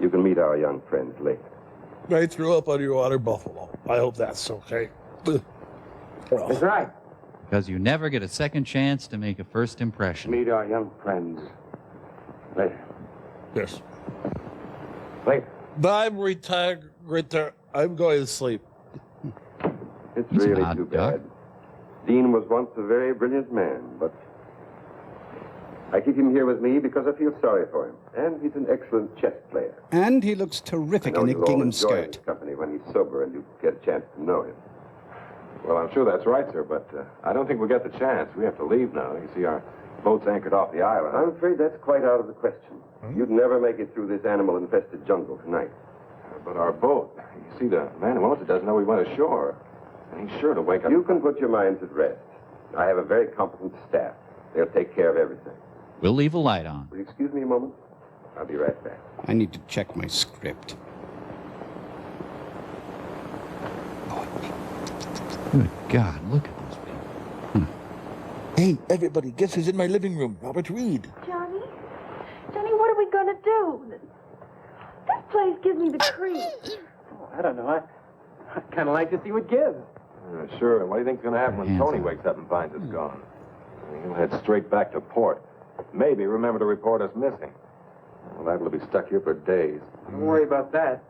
You can meet our young friends later. I threw up on your water buffalo. I hope that's okay. That's right. Because you never get a second chance to make a first impression. Meet our young friends later. Yes. Later. I'm retired. I'm going to sleep. It's really too bad. Dean was once a very brilliant man, but I keep him here with me because I feel sorry for him. And he's an excellent chess player. And he looks terrific in a you'll all gingham enjoy skirt. his company when he's sober and you get a chance to know him. Well, I'm sure that's right, sir, but I don't think we'll get the chance. We have to leave now. You see, our boat's anchored off the island. I'm afraid that's quite out of the question. You'd never make it through this animal-infested jungle tonight. But our boat, you see, the man who owns it doesn't know we went ashore. And he's sure to wake up. You can put your minds at rest. I have a very competent staff. They'll take care of everything. We'll leave a light on. Will you excuse me a moment? I'll be right back. I need to check my script. Good God, look at those people. Hey, everybody, guess who's in my living room? Robert Reed. Johnny, what are we gonna do? This place gives me the creeps. I don't know. I kind of like to see what gives. Sure, and what do you think's going to happen when Tony wakes up and finds us gone? He'll head straight back to port. Maybe remember to report us missing. Well, that will be stuck here for days. Don't worry about that.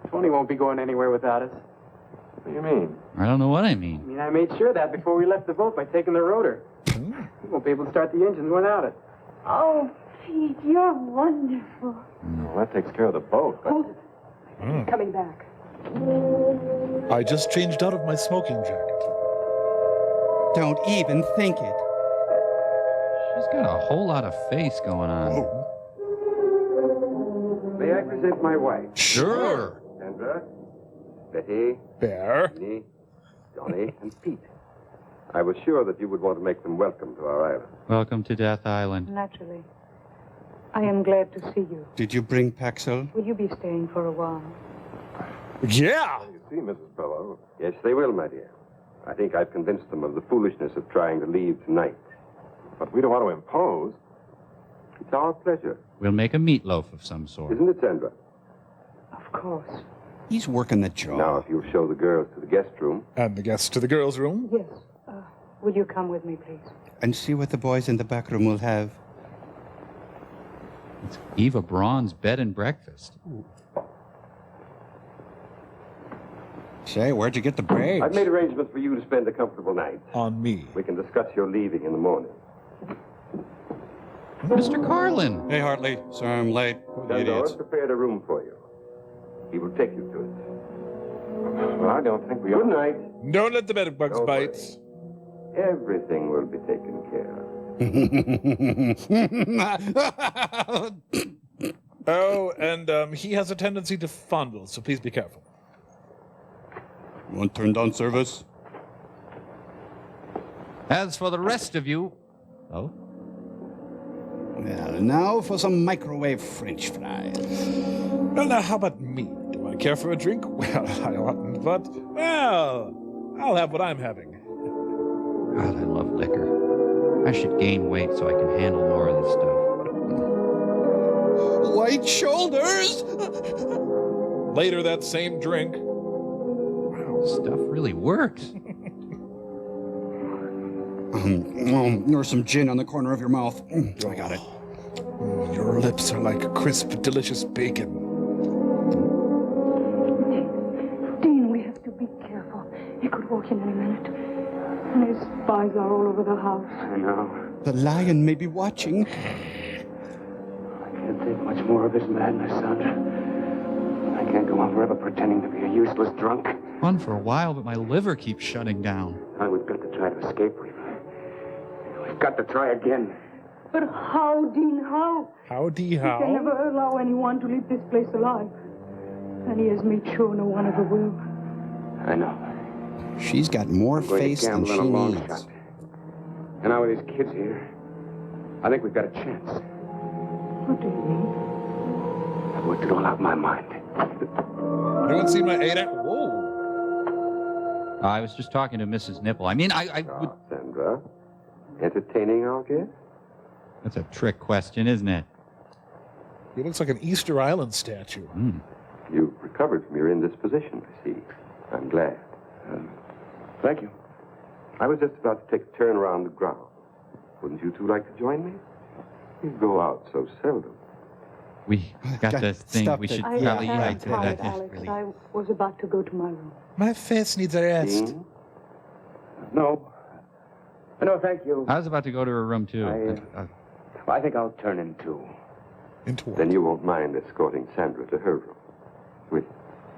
Tony won't be going anywhere without us. What do you mean? I don't know what I mean. I made sure of that before we left the boat by taking the rotor. We won't be able to start the engines without it. Oh, Pete, you're wonderful. Well, that takes care of the boat. But... He's coming back. I just changed out of my smoking jacket. Don't even think it. She's got a whole lot of face going on. May I present my wife? Sure. Sandra, Betty, Bear, me, Johnny, and Pete. I was sure that you would want to make them welcome to our island. Welcome to Death Island. Naturally. I am glad to see you. Did you bring Paxil? Will you be staying for a while? Yeah. You see, Mrs. Bellow. Yes, they will, my dear. I think I've convinced them of the foolishness of trying to leave tonight. But we don't want to impose. It's our pleasure. We'll make a meatloaf of some sort. Isn't it, Sandra? Of course. He's working the jaw. Now, if you'll show the girls to the guest room. And the guests to the girls' room? Yes. Will you come with me, please? And see what the boys in the back room will have. It's Eva Braun's bed and breakfast. Say, where'd you get the brains? I've made arrangements for you to spend a comfortable night. On me. We can discuss your leaving in the morning. Mr. Carlin. Hey, Hartley. Sorry I'm late. The idiots. I've prepared a room for you. He will take you to it. Well, I don't think we Good ought. night. Don't let the bed bugs bite. Everything will be taken care of. Oh, and he has a tendency to fondle, so please be careful. You want turned on service? As for the rest of you... Oh? Well, now for some microwave French fries. Well, now, how about me? Do I Care for a drink? Well, I oughtn't, but, well, I'll have what I'm having. God, I love liquor. I should gain weight so I can handle more of this stuff. White shoulders! Later that same drink. Wow, stuff really works. There's some gin on the corner of your mouth. I got it. Your lips are like crisp, delicious bacon. Dean, we have to be careful. He could walk in any minute. And his spies are all over the house. I know. The lion may be watching. I can't take much more of his madness, Sandra. I can't go on forever pretending to be a useless drunk. Fun for a while, but my liver keeps shutting down. We've got to try to escape. We've got to try again. But how, Dean, how? Howdy, We can never allow anyone to leave this place alive. And he has made sure no one ever will. I know. She's got more face than she needs. Shot. And now with these kids here, I think we've got a chance. What do you mean? I've worked it all out in my mind. Anyone seen my 8 Whoa. I was just talking to Mrs. Nipple. I mean, I would... Sandra, entertaining our guest? That's a trick question, isn't it? He looks like an Easter Island statue. You've recovered from your indisposition, I see. I'm glad. Thank you. I was just about to take a turn around the ground. Wouldn't you two like to join me? You go out so seldom. We got this thing. We should probably... I'm tired, Alex. Really... I was about to go to my room. My face needs a rest. Dean? No. No, thank you. I was about to go to her room, too. I think I'll turn in, too. Into what? Then you won't mind escorting Sandra to her room. With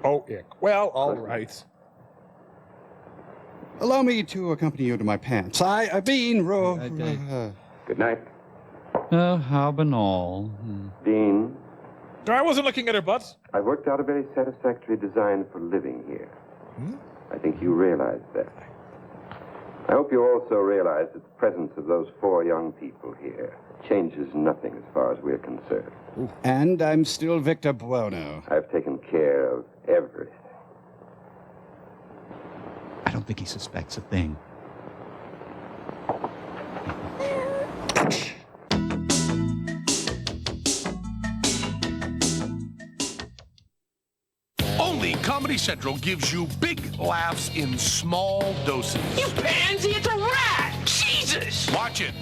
Oh, ick. Well, all right. Allow me to accompany you to my pants. I've been Good night. Oh, how banal. Dean? I wasn't looking at her butt. I worked out a very satisfactory design for living here. I think you realize that. I hope you also realize that the presence of those 4 young people here changes nothing as far as we're concerned. And I'm still Victor Buono. I've taken care of everything. I don't think he suspects a thing. Only Comedy Central gives you big laughs in small doses. You pansy, it's a rat! Jesus! Watch it.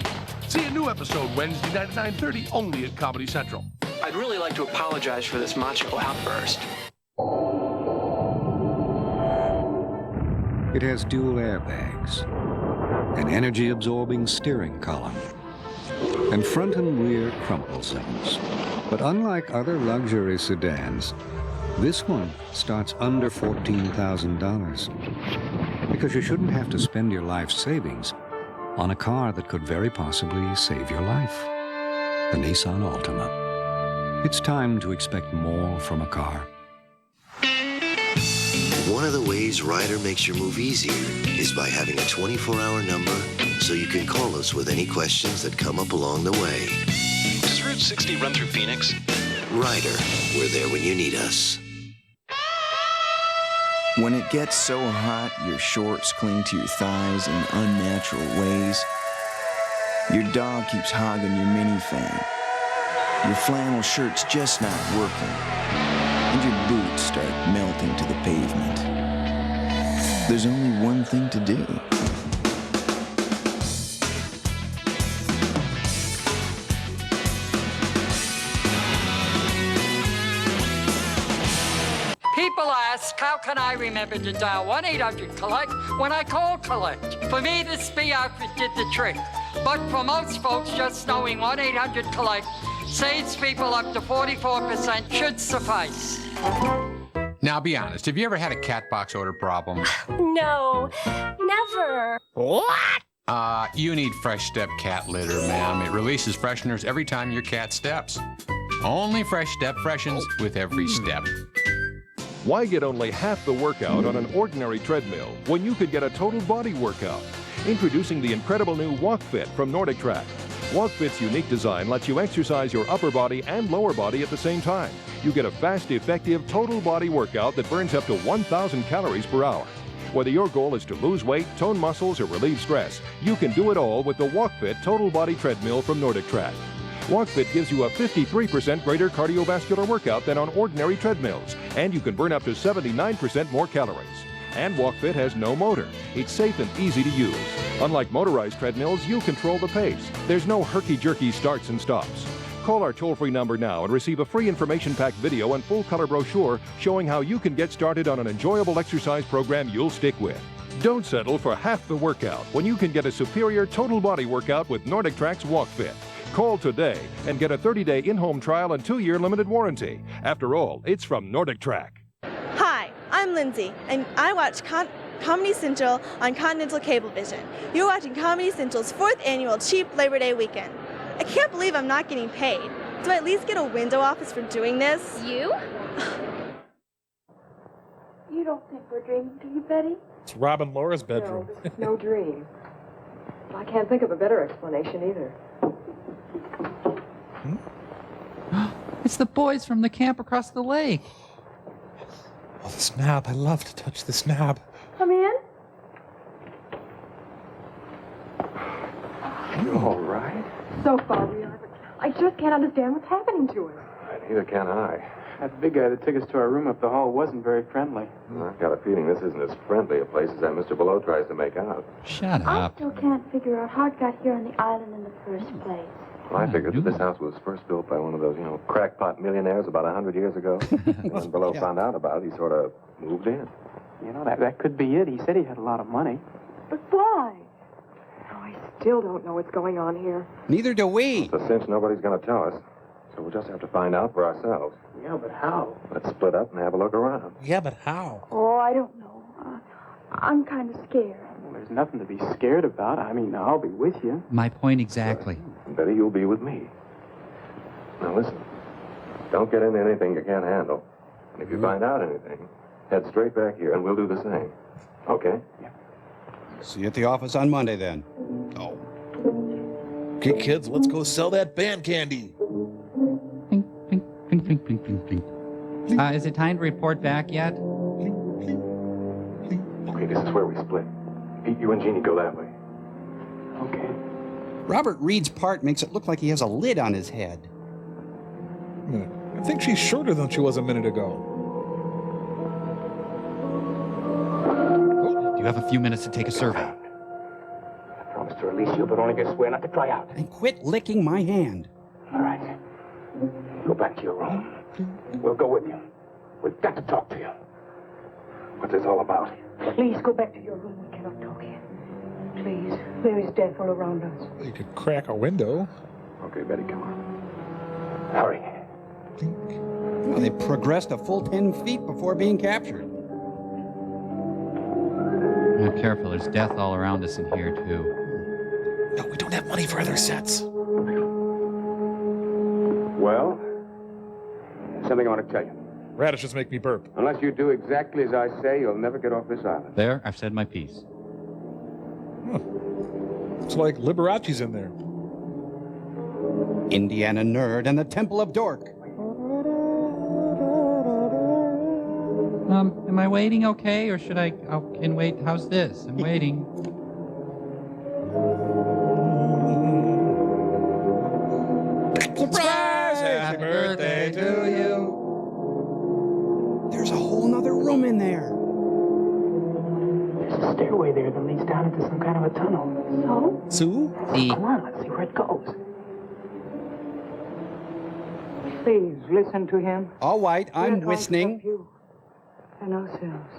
See a new episode Wednesday night at 9:30 only at Comedy Central. I'd really like to apologize for this macho outburst. It has dual airbags, an energy-absorbing steering column, and front and rear crumple zones. But unlike other luxury sedans, this one starts under $14,000. Because you shouldn't have to spend your life savings on a car that could very possibly save your life. The Nissan Altima. It's time to expect more from a car. One of the ways Ryder makes your move easier is by having a 24-hour number so you can call us with any questions that come up along the way. Does Route 60 run through Phoenix? Ryder, we're there when you need us. When it gets so hot, your shorts cling to your thighs in unnatural ways. Your dog keeps hogging your minifan. Your flannel shirt's just not working. And your boots start melting to the pavement. There's only one thing to do. People ask, how can I remember to dial 1-800-COLLECT when I call collect? For me, the SPI outfit did the trick. But for most folks, just knowing 1-800-COLLECT saves people up to 44% should suffice. Now, be honest, have you ever had a cat box odor problem? No, never. What? You need Fresh Step cat litter, ma'am. It releases fresheners every time your cat steps. Only Fresh Step freshens with every step. Why get only half the workout on an ordinary treadmill when you could get a total body workout? Introducing the incredible new Walk Fit from Nordic Track. WalkFit's unique design lets you exercise your upper body and lower body at the same time. You get a fast, effective, total body workout that burns up to 1,000 calories per hour. Whether your goal is to lose weight, tone muscles, or relieve stress, you can do it all with the WalkFit Total Body Treadmill from Nordic Track. WalkFit gives you a 53% greater cardiovascular workout than on ordinary treadmills, and you can burn up to 79% more calories. And WalkFit has no motor. It's safe and easy to use. Unlike motorized treadmills, you control the pace. There's no herky-jerky starts and stops. Call our toll-free number now and receive a free information-packed video and full-color brochure showing how you can get started on an enjoyable exercise program you'll stick with. Don't settle for half the workout when you can get a superior total body workout with Nordic Track's WalkFit. Call today and get a 30-day in-home trial and 2-year limited warranty. After all, it's from Nordic Track. Hi, I'm Lindsay, and I watch Comedy Central on Continental Cablevision. You're watching Comedy Central's 4th annual Cheap Labor Day weekend. I can't believe I'm not getting paid. Do I at least get a window office for doing this? You? You don't think we're dreaming, do you, Betty? It's Rob and Laura's bedroom. No, this is no dream. I can't think of a better explanation either. It's the boys from the camp across the lake. Oh, the snap. I love to touch the snap. Come in. You all right? So far we are, but I just can't understand what's happening to us. Neither can I. That big guy that took us to our room up the hall wasn't very friendly. I've got a feeling this isn't as friendly a place as that Mr. Below tries to make out. Shut I up. still can't figure out how it got here on the island in the first place. Well, I figured that this house was first built by one of those, crackpot millionaires about 100 years ago. And when Below found out about it, he sort of moved in. You know, that could be it. He said he had a lot of money. But why? Oh, I still don't know what's going on here. Neither do we. It's a cinch nobody's going to tell us. So we'll just have to find out for ourselves. Yeah, but how? Let's split up and have a look around. Yeah, but how? Oh, I don't know. I'm kind of scared. Well, there's nothing to be scared about. I mean, I'll be with you. My point exactly. Betty, you'll be with me. Now listen, don't get into anything you can't handle. And if you find out anything, head straight back here and we'll do the same. Okay? Yeah. See you at the office on Monday then. Oh. Okay, kids, let's go sell that band candy. Blink, blink, blink, blink, blink. Is it time to report back yet? Okay, this is where we split. Pete, you and Jeannie go that way. Okay. Robert Reed's part makes it look like he has a lid on his head. Wait a minute. I think she's shorter than she was a minute ago. Do you have a few minutes to take a survey? I promise to release you, but only get swear not to try out. And quit licking my hand. All right. Go back to your room. We'll go with you. We've got to talk to you. What's this all about? Please go back to your room. We cannot talk here. Please. There is death all around us. You could crack a window. Okay, Betty, come on. Hurry. Well, they progressed a full 10 feet before being captured. Now, careful, there's death all around us in here, too. No, we don't have money for other sets. Well, something I want to tell you. Radishes make me burp. Unless you do exactly as I say, you'll never get off this island. There, I've said my piece. It's like Liberace's in there. Indiana Nerd and the Temple of Dork. Am I waiting okay, or should I... can wait. How's this? I'm waiting. Surprise! Happy birthday to you. There's a whole nother room in there. There's a stairway there that leads down into some kind of a tunnel. So? Sue? Come on, let's see where it goes. Please, listen to him. All right, I'm listening. You and ourselves.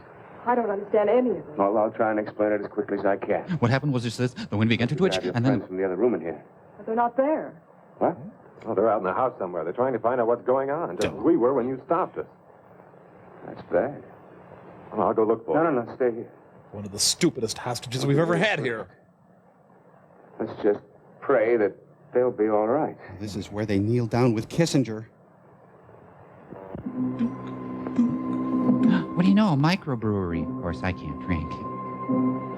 I don't understand any of it. Well, I'll try and explain it as quickly as I can. What happened was just this. The wind began to twitch, Have your and friends then... from the other room in here. But they're not there. What? Oh, they're out in the house somewhere. They're trying to find out what's going on, just as we were when you stopped us. That's bad. Well, I'll go look for them. No, stay here. One of the stupidest hostages we've ever had here. Let's just pray that they'll be all right. This is where they kneel down with Kissinger. What do you know? A microbrewery. Of course, I can't drink.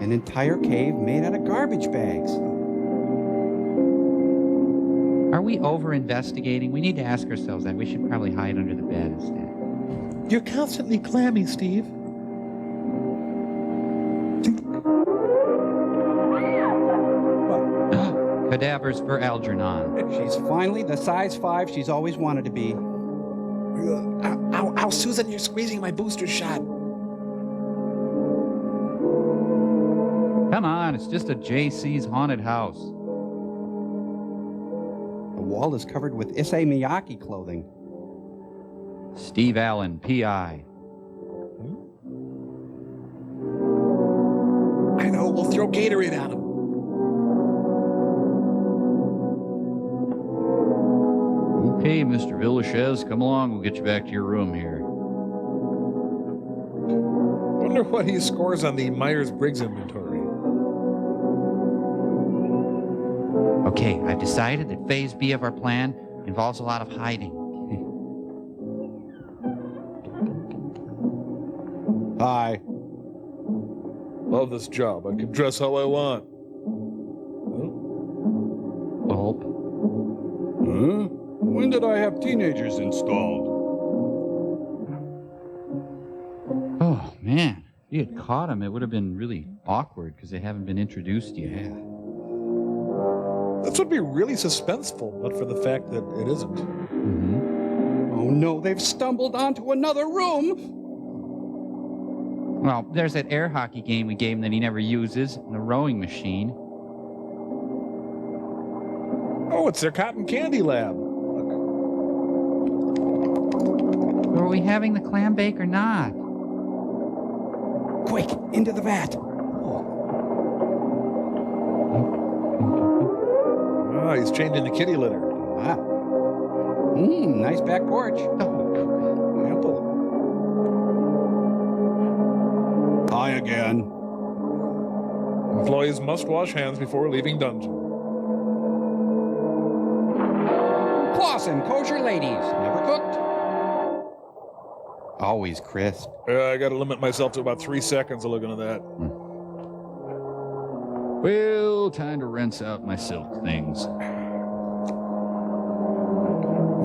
An entire cave made out of garbage bags. Are we over-investigating? We need to ask ourselves that. We should probably hide under the bed instead. You're constantly clammy, Steve. Cadavers for Algernon. She's finally the size 5 she's always wanted to be. Ow, Susan, you're squeezing my booster shot. Come on, it's just a JC's haunted house. The wall is covered with Issei Miyake clothing. Steve Allen, P.I. I know, we'll throw Gatorade on him. Okay, Mr. Villashez, come along. We'll get you back to your room here. Wonder what he scores on the Myers-Briggs inventory. Okay, I've decided that Phase B of our plan involves a lot of hiding. Hi. Love this job. I can dress how I want. Gulp. Huh? When did I have teenagers installed? Oh, man. If you had caught them, it would have been really awkward because they haven't been introduced yet. Yeah. This would be really suspenseful, but for the fact that it isn't. Mm-hmm. Oh no, they've stumbled onto another room! Well, there's that air hockey game we gave him that he never uses, and the rowing machine. Oh, it's their cotton candy lab. Are we having the clam bake or not? Quick, into the vat! Oh, he's changing the kitty litter. Ah. Nice back porch. Ample. Hi again. Employees must wash hands before leaving dungeon. Clausen, kosher ladies. Never cooked. Always crisp. I gotta limit myself to about 3 seconds of looking at that. Well, time to rinse out my silk things.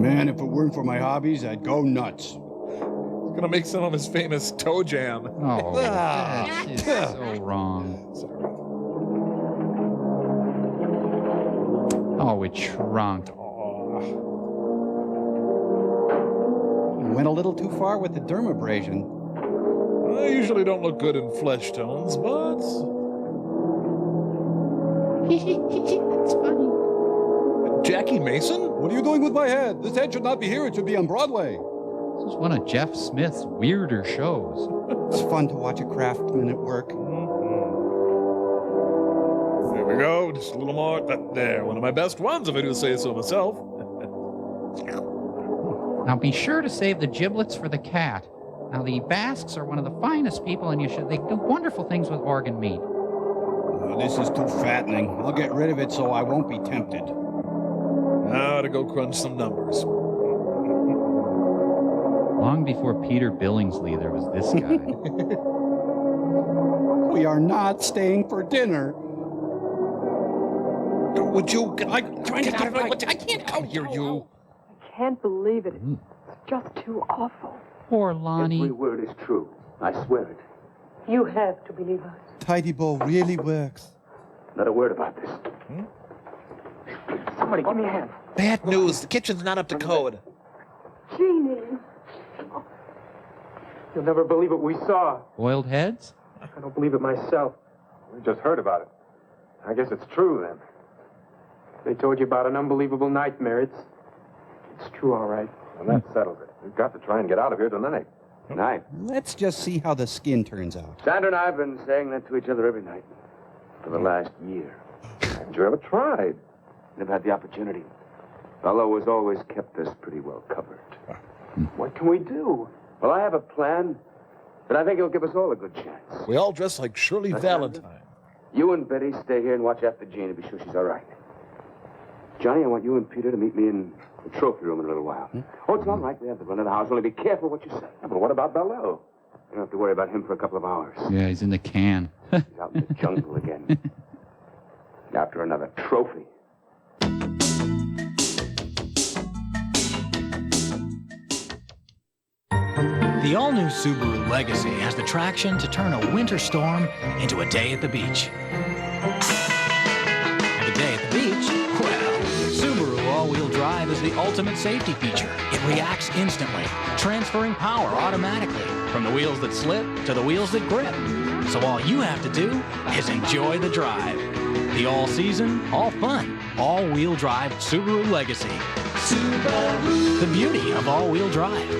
Man, if it weren't for my hobbies, I'd go nuts. He's gonna make some of his famous toe jam. Oh, that is so wrong. Oh, it shrunk. Went a little too far with the dermabrasion. I usually don't look good in flesh tones, but... It's funny. Jackie Mason? What are you doing with my head? This head should not be here. It should be on Broadway. This is one of Jeff Smith's weirder shows. It's fun to watch a craftsman at work. There we go. Just a little more. There, one of my best ones, if I do say so myself. Now be sure to save the giblets for the cat. Now the Basques are one of the finest people, and they do wonderful things with organ meat. Oh, this is too fattening. I'll get rid of it so I won't be tempted. Now to go crunch some numbers. Long before Peter Billingsley, there was this guy. We are not staying for dinner. Would you... I can't out here, you. I can't believe it. It's just too awful. Poor Lonnie. Every word is true. I swear it. You have to believe us. Tidy bowl really works. Not a word about this. Somebody give me a hand. Bad news. The kitchen's not up to code. Jeannie. You'll never believe what we saw. Boiled heads? I don't believe it myself. We just heard about it. I guess it's true, then. They told you about an unbelievable nightmare. It's true, all right. Well, that settles it. We've got to try and get out of here tonight. Tonight? Let's just see how the skin turns out. Sandra and I have been saying that to each other every night for the last year. Haven't you ever tried? Never had the opportunity. Fellow has always kept us pretty well covered. What can we do? Well, I have a plan that I think will give us all a good chance. We all dress like Shirley Valentine. You and Betty stay here and watch after Jean to be sure she's all right. Johnny, I want you and Peter to meet me in the trophy room in a little while. Oh, it's all right. We have the run of the house. Only be careful what you say. Yeah, but what about Bellel? You don't have to worry about him for a couple of hours. Yeah, he's in the can. He's out in the jungle again. After another trophy. The all-new Subaru Legacy has the traction to turn a winter storm into a day at the beach. And a day at the beach, well, Subaru all-wheel drive is the ultimate safety feature. It reacts instantly, transferring power automatically from the wheels that slip to the wheels that grip. So all you have to do is enjoy the drive. The all-season, all-fun, all-wheel drive Subaru Legacy. Subaru. The beauty of all-wheel drive.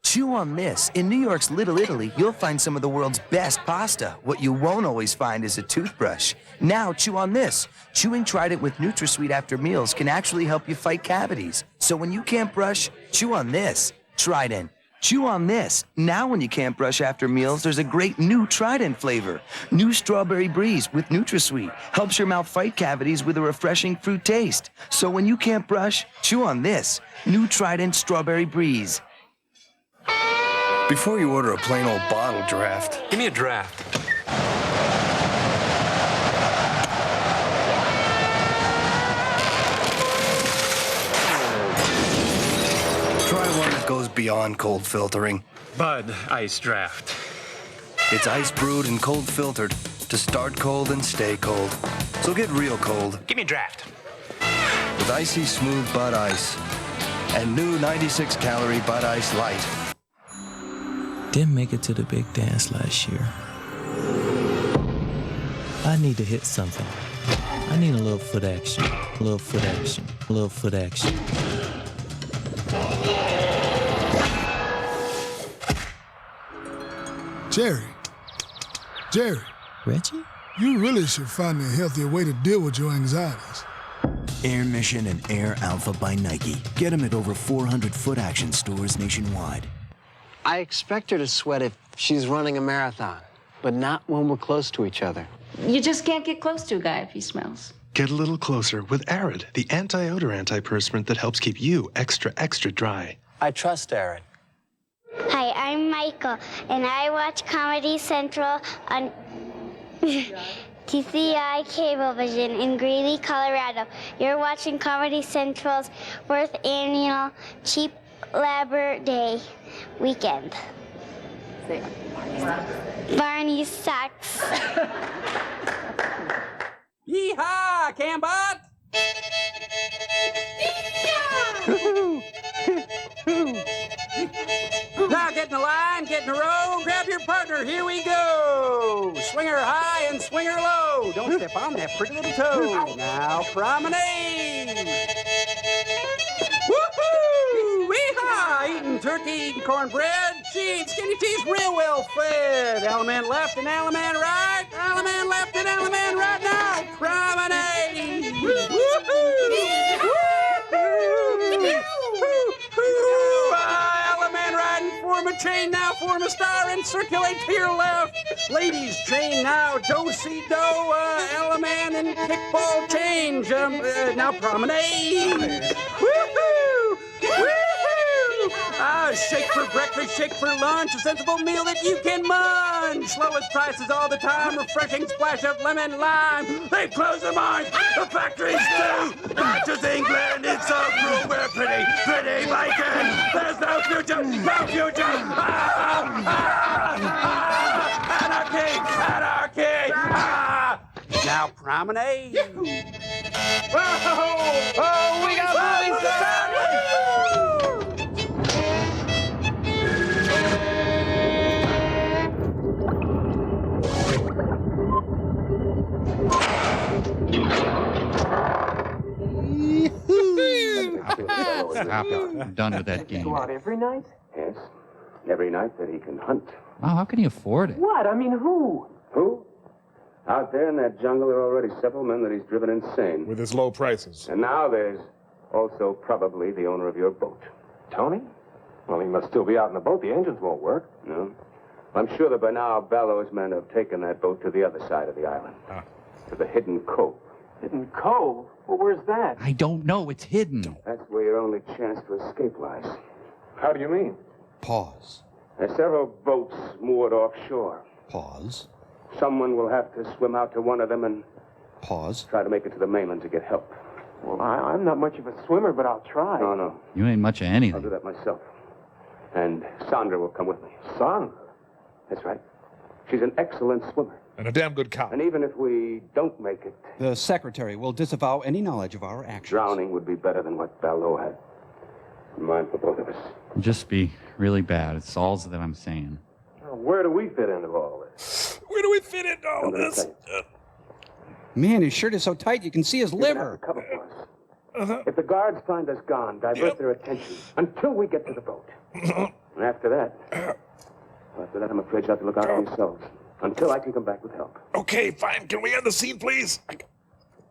Chew on this. In New York's Little Italy, you'll find some of the world's best pasta. What you won't always find is a toothbrush. Now, chew on this. Chewing Trident with NutraSweet after meals can actually help you fight cavities. So when you can't brush, chew on this. Trident. Chew on this. Now when you can't brush after meals, there's a great new Trident flavor. New Strawberry Breeze with NutraSweet. Helps your mouth fight cavities with a refreshing fruit taste. So when you can't brush, chew on this. New Trident Strawberry Breeze. Before you order a plain old bottle draft, give me a draft. Try one that goes beyond cold filtering. Bud Ice Draft. It's ice brewed and cold filtered to start cold and stay cold. So get real cold. Give me a draft. With icy smooth Bud Ice and new 96-calorie Bud Ice Light. Didn't make it to the big dance last year. I need to hit something. I need a little foot action, a little foot action, a little foot action. Jerry. Reggie? You really should find a healthier way to deal with your anxieties. Air Mission and Air Alpha by Nike. Get them at over 400 foot action stores nationwide. I expect her to sweat if she's running a marathon, but not when we're close to each other. You just can't get close to a guy if he smells. Get a little closer with Arid, the anti-odor antiperspirant that helps keep you extra, extra dry. I trust Arid. Hi, I'm Michael, and I watch Comedy Central on TCI Cablevision in Greeley, Colorado. You're watching Comedy Central's 4th annual Cheap Labor Day weekend. Barney sucks. Yeehaw, Cambot! Now get in the line, get in a row, grab your partner, here we go! Swing her high and swing her low. Don't step on that pretty little toe. Now promenade! Woohoo! Weehaw! Eating turkey, eating cornbread. She eats skinny teas real well fed. Element left and element right. Element left and element right now. Promenade! Element right and form a chain now. Form a star and circulate to your left. Ladies, chain now. Do-si-do. Element and kickball change. Now promenade. Woohoo! Woohoo! Shake for breakfast, shake for lunch, a sensible meal that you can munch. Lowest prices all the time, refreshing splash of lemon lime. They close the mines, the factories do. Not just England, it's so cruel. We're pretty, pretty vacant. There's no future, no future. Anarchy, anarchy. Now promenade. Oh, we got police down. Stop it. I'm done with that game. Go out every night? Yes. Every night that he can hunt. Wow, how can he afford it? What? I mean, who? Who? Out there in that jungle, there are already several men that he's driven insane. With his low prices. And now there's also probably the owner of your boat. Tony? Well, he must still be out in the boat. The engines won't work. No. I'm sure that by now Bellow's men have taken that boat to the other side of the island. To the hidden cove. Hidden cove? Well, where's that? I don't know. It's hidden. That's where your only chance to escape lies. How do you mean? Pause. There's several boats moored offshore. Pause. Someone will have to swim out to one of them and Pause. try to make it to the mainland to get help. Well, I'm not much of a swimmer, but I'll try. No. You ain't much of I'll anything. do that myself. And Sandra will come with me. Sandra? That's right. She's an excellent swimmer. And a damn good cop. And even if we don't make it, The secretary will disavow any knowledge of our actions. drowning would be better than what Ballot had. Mine for both of us. Just be really bad. It's all that I'm saying. Well, where do we fit into all this? Where do we fit into all I'm gonna this? tell you. Man, his shirt is so tight you can see his You're gonna have liver. to cover for us. If the guards find us gone, divert their attention until we get to the boat. And after that, I'm afraid you have to look out for yourselves until I can come back with help. Okay, fine. Can we end the scene, please?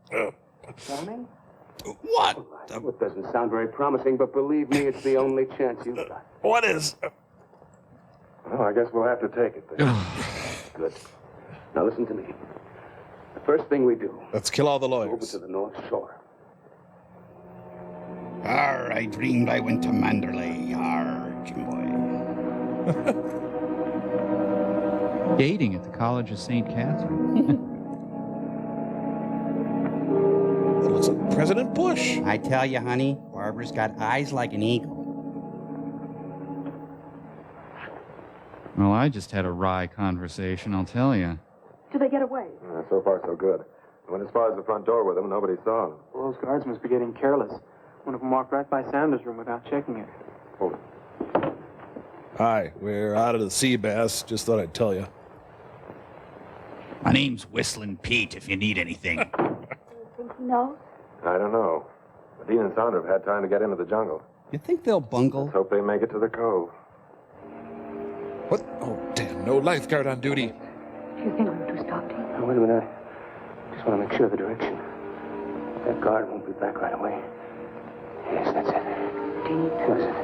Drowning? What? It doesn't sound very promising, but believe me, it's the only chance you've got. What is? Well, I guess we'll have to take it then. Good. Now listen to me. The first thing we do, Let's kill all the over lawyers. to the North Shore. Arr, I dreamed I went to Manderley. Arr, Jim boy. Dating at the College of St. Catherine. Looks like President Bush. I tell you, honey, Barbara's got eyes like an eagle. Well, I just had a wry conversation, I'll tell you. Did they get away? So far, so good. I went as far as the front door with them, nobody saw them. Well, those guards must be getting careless. One of them walked right by Sanders' room without checking it. Hold it. Hi, we're out of the sea bass. Just thought I'd tell you. My name's Whistling Pete, if you need anything. Think he knows? I don't know. But Dean and Sandra have had time to get into the jungle. You think they'll bungle? Let's hope they make it to the cove. What? Oh, damn. No lifeguard on duty. Do you think we're too stopped here? Now, wait a minute. I just want to make sure of the direction. That guard won't be back right away. Yes, that's it. Dean, That's it.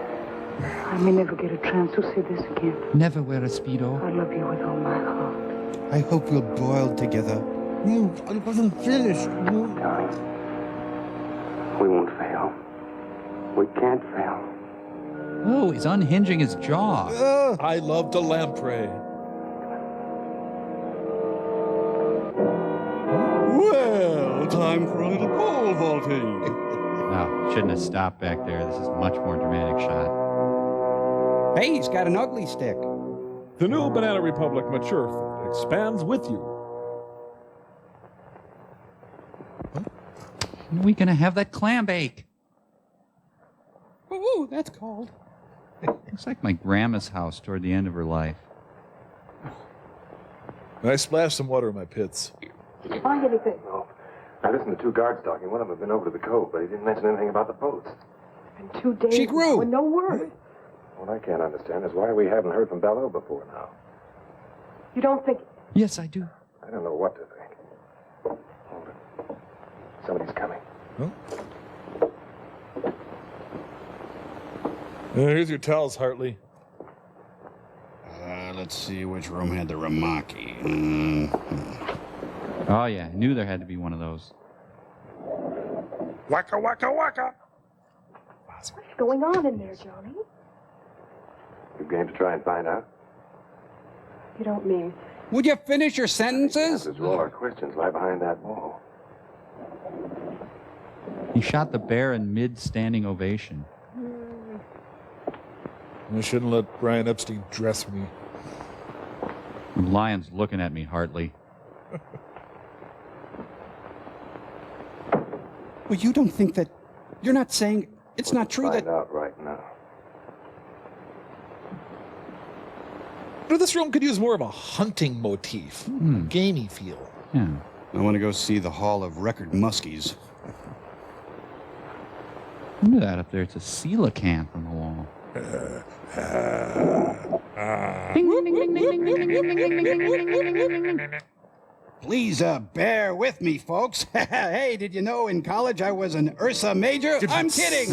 I may never get a chance to see this again. Never wear a Speedo. I love you with all my heart. I hope we'll boil together. I wasn't finished. Darling, we won't fail. We can't fail. Oh, he's unhinging his jaw. I love to lamprey. Well, time for a little pole vaulting. No, shouldn't have stopped back there. This is a much more dramatic shot. Hey, he's got an ugly stick. The new Banana Republic Mature Fit expands with you. When are we gonna have that clam bake? Ooh, that's cold. Looks like my grandma's house toward the end of her life. I splashed some water in my pits. Did you find anything? No. I listened to two guards talking. One of them had been over to the cove, but he didn't mention anything about the boats. In 2 days. She grew. And no word. What I can't understand is why we haven't heard from Ballot before now. You don't think... Yes, I do. I don't know what to think. Hold it. Somebody's coming. Huh? Here's your towels, Hartley. Let's see which room had the Ramaki. Oh, yeah. I knew there had to be one of those. Waka, waka, waka. What's going on in there, Johnny? You game to try and find out? You don't mean... Would you finish your sentences? Answers to all our questions lie behind that wall. He shot the bear in mid-standing ovation. I shouldn't let Brian Epstein dress me. The lion's looking at me, Hartley. Well, you don't think that... You're not saying it's not true that... Find out right now. But this room could use more of a hunting motif. Gamey feel. Yeah. I want to go see the Hall of Record Muskies. Look at that up there. It's a coelacanth on the wall. Please bear with me, folks. Hey, did you know in college I was an Ursa Major? I'm kidding.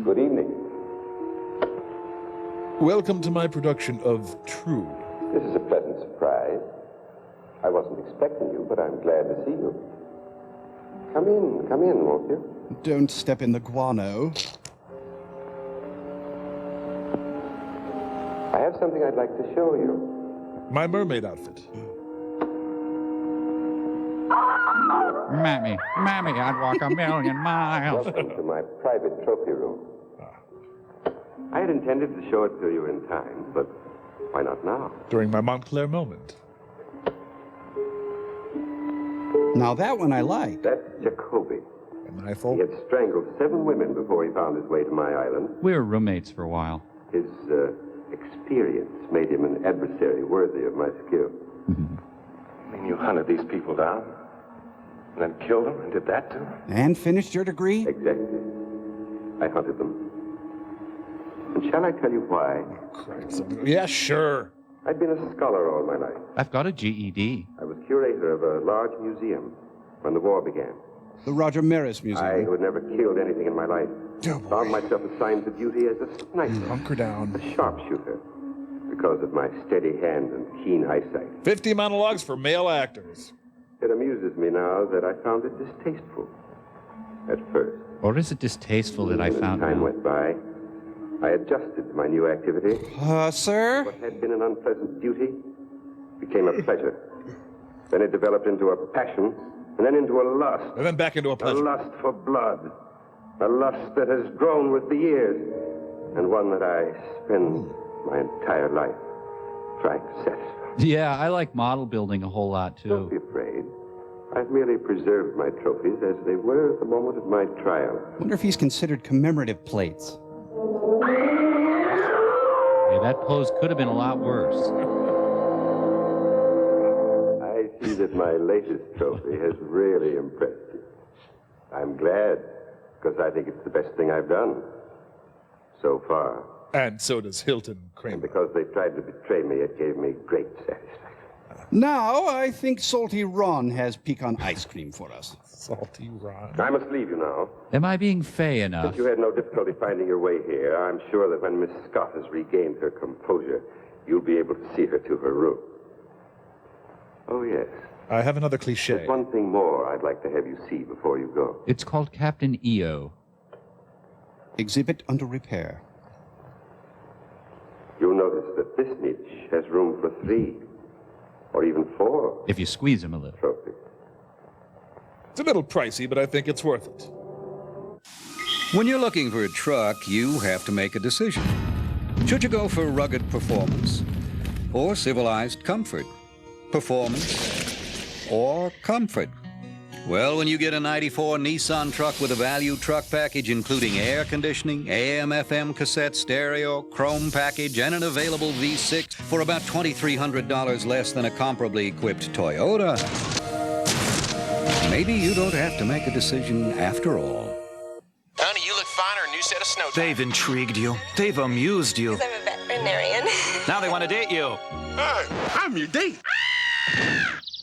Good evening. Welcome to my production of True. This is a pleasant surprise. I wasn't expecting you, but I'm glad to see you. Come in, won't you? Don't step in the guano. I have something I'd like to show you. My mermaid outfit. Mammy, I'd walk a million miles. Welcome to my private trophy room. I had intended to show it to you in time, but why not now? During my Montclair moment. Now that one I like. That's Jacoby. Am I full? He had strangled 7 women before he found his way to my island. We were roommates for a while. His experience made him an adversary worthy of my skill. I mean, you hunted these people down, and then killed them, and did that to them? And finished your degree? Exactly. I hunted them. And shall I tell you why? Yeah, sure. I'd been a scholar all my life. I've got a GED. I was curator of a large museum when the war began. The Roger Maris Museum. I who had never killed anything in my life found myself assigned to duty as a sniper. Hunker down. A sharpshooter. Because of my steady hand and keen eyesight. 50 monologues for male actors. It amuses me now that I found it distasteful. At first. Or is it distasteful that I found time out? went by. I adjusted to my new activity. Sir? What had been an unpleasant duty became a pleasure. Then it developed into a passion, and then into a lust. And then back into a pleasure. A lust for blood. A lust that has grown with the years, and one that I spend my entire life trying to satisfy. Yeah, I like model building a whole lot, too. Don't be afraid. I've merely preserved my trophies as they were at the moment of my trial. Wonder if he's considered commemorative plates. Hey, that pose could have been a lot worse. I see that my latest trophy has really impressed you. I'm glad, because I think it's the best thing I've done so far. And so does Hilton Kramer. And because they tried to betray me, it gave me great satisfaction. Now, I think Salty Ron has pecan ice cream for us. Salty Ron. I must leave you now. Am I being fey enough? Since you had no difficulty finding your way here, I'm sure that when Miss Scott has regained her composure, you'll be able to see her to her room. Oh, yes. I have another cliche. There's one thing more I'd like to have you see before you go. It's called Captain EO. Exhibit under repair. You'll notice that this niche has room for 3, or even 4. If you squeeze him a little. Trophies. It's a little pricey, but I think it's worth it. When you're looking for a truck, you have to make a decision. Should you go for rugged performance or civilized comfort? Performance or comfort? Well, when you get a 94 Nissan truck with a value truck package including air conditioning, AM/FM cassette stereo, chrome package, and an available V6 for about $2,300 less than a comparably equipped Toyota, maybe you don't have to make a decision after all. Honey, you look finer. New set of snow tires. They've intrigued you. They've amused you. I'm a veterinarian. Now they want to date you. Hi, I'm your date.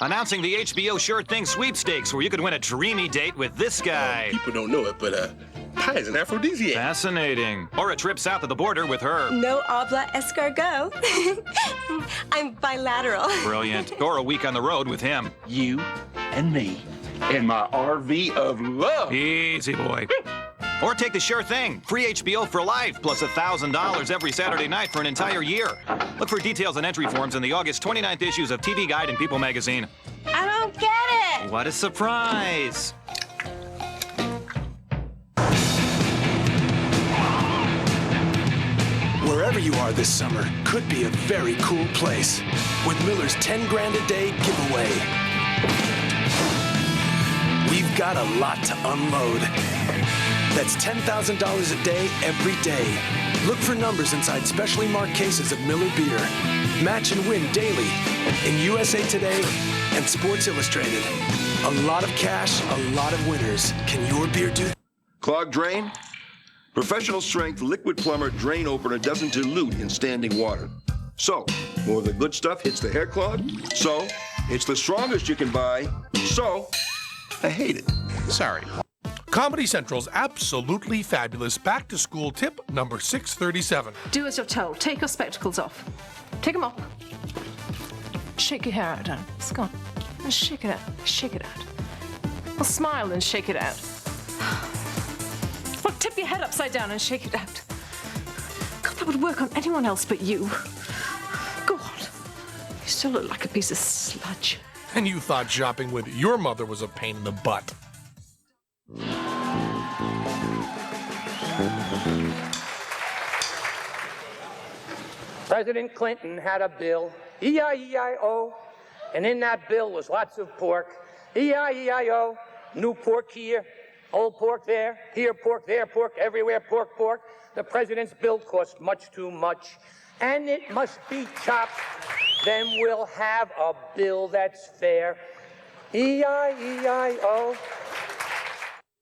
Announcing the HBO Sure Thing sweepstakes, where you could win a dreamy date with this guy. People don't know it, but pie is an aphrodisiac. Fascinating. Or a trip south of the border with her. No habla escargot. I'm bilateral. Brilliant. Or a week on the road with him. You and me in my RV of love. Easy, boy. Or take the Sure Thing. Free HBO for life, plus $1,000 every Saturday night for an entire year. Look for details and entry forms in the August 29th issues of TV Guide and People magazine. I don't get it. What a surprise. Wherever you are this summer could be a very cool place with Miller's 10 grand a day giveaway. We've got a lot to unload. That's $10,000 a day, every day. Look for numbers inside specially marked cases of Miller beer. Match and win daily in USA Today and Sports Illustrated. A lot of cash, a lot of winners. Can your beer do that? Clogged drain? Professional strength liquid plumber drain opener doesn't dilute in standing water. So, more of the good stuff hits the hair clog. So, it's the strongest you can buy. So, I hate it. Sorry. Comedy Central's absolutely fabulous back-to-school tip number 637. Do as you're told. Take your spectacles off. Take them off. Shake your hair out, Dan. It's gone. And shake it out. Shake it out. Well, smile and shake it out. Well, tip your head upside down and shake it out. God, that would work on anyone else but you. Go on. You still look like a piece of sludge. And you thought shopping with your mother was a pain in the butt. President Clinton had a bill, E-I-E-I-O, and in that bill was lots of pork. E-I-E-I-O, new pork here, old pork there, here pork, there pork, everywhere pork, pork. The president's bill cost much too much, and it must be chopped. Then we'll have a bill that's fair. E-I-E-I-O.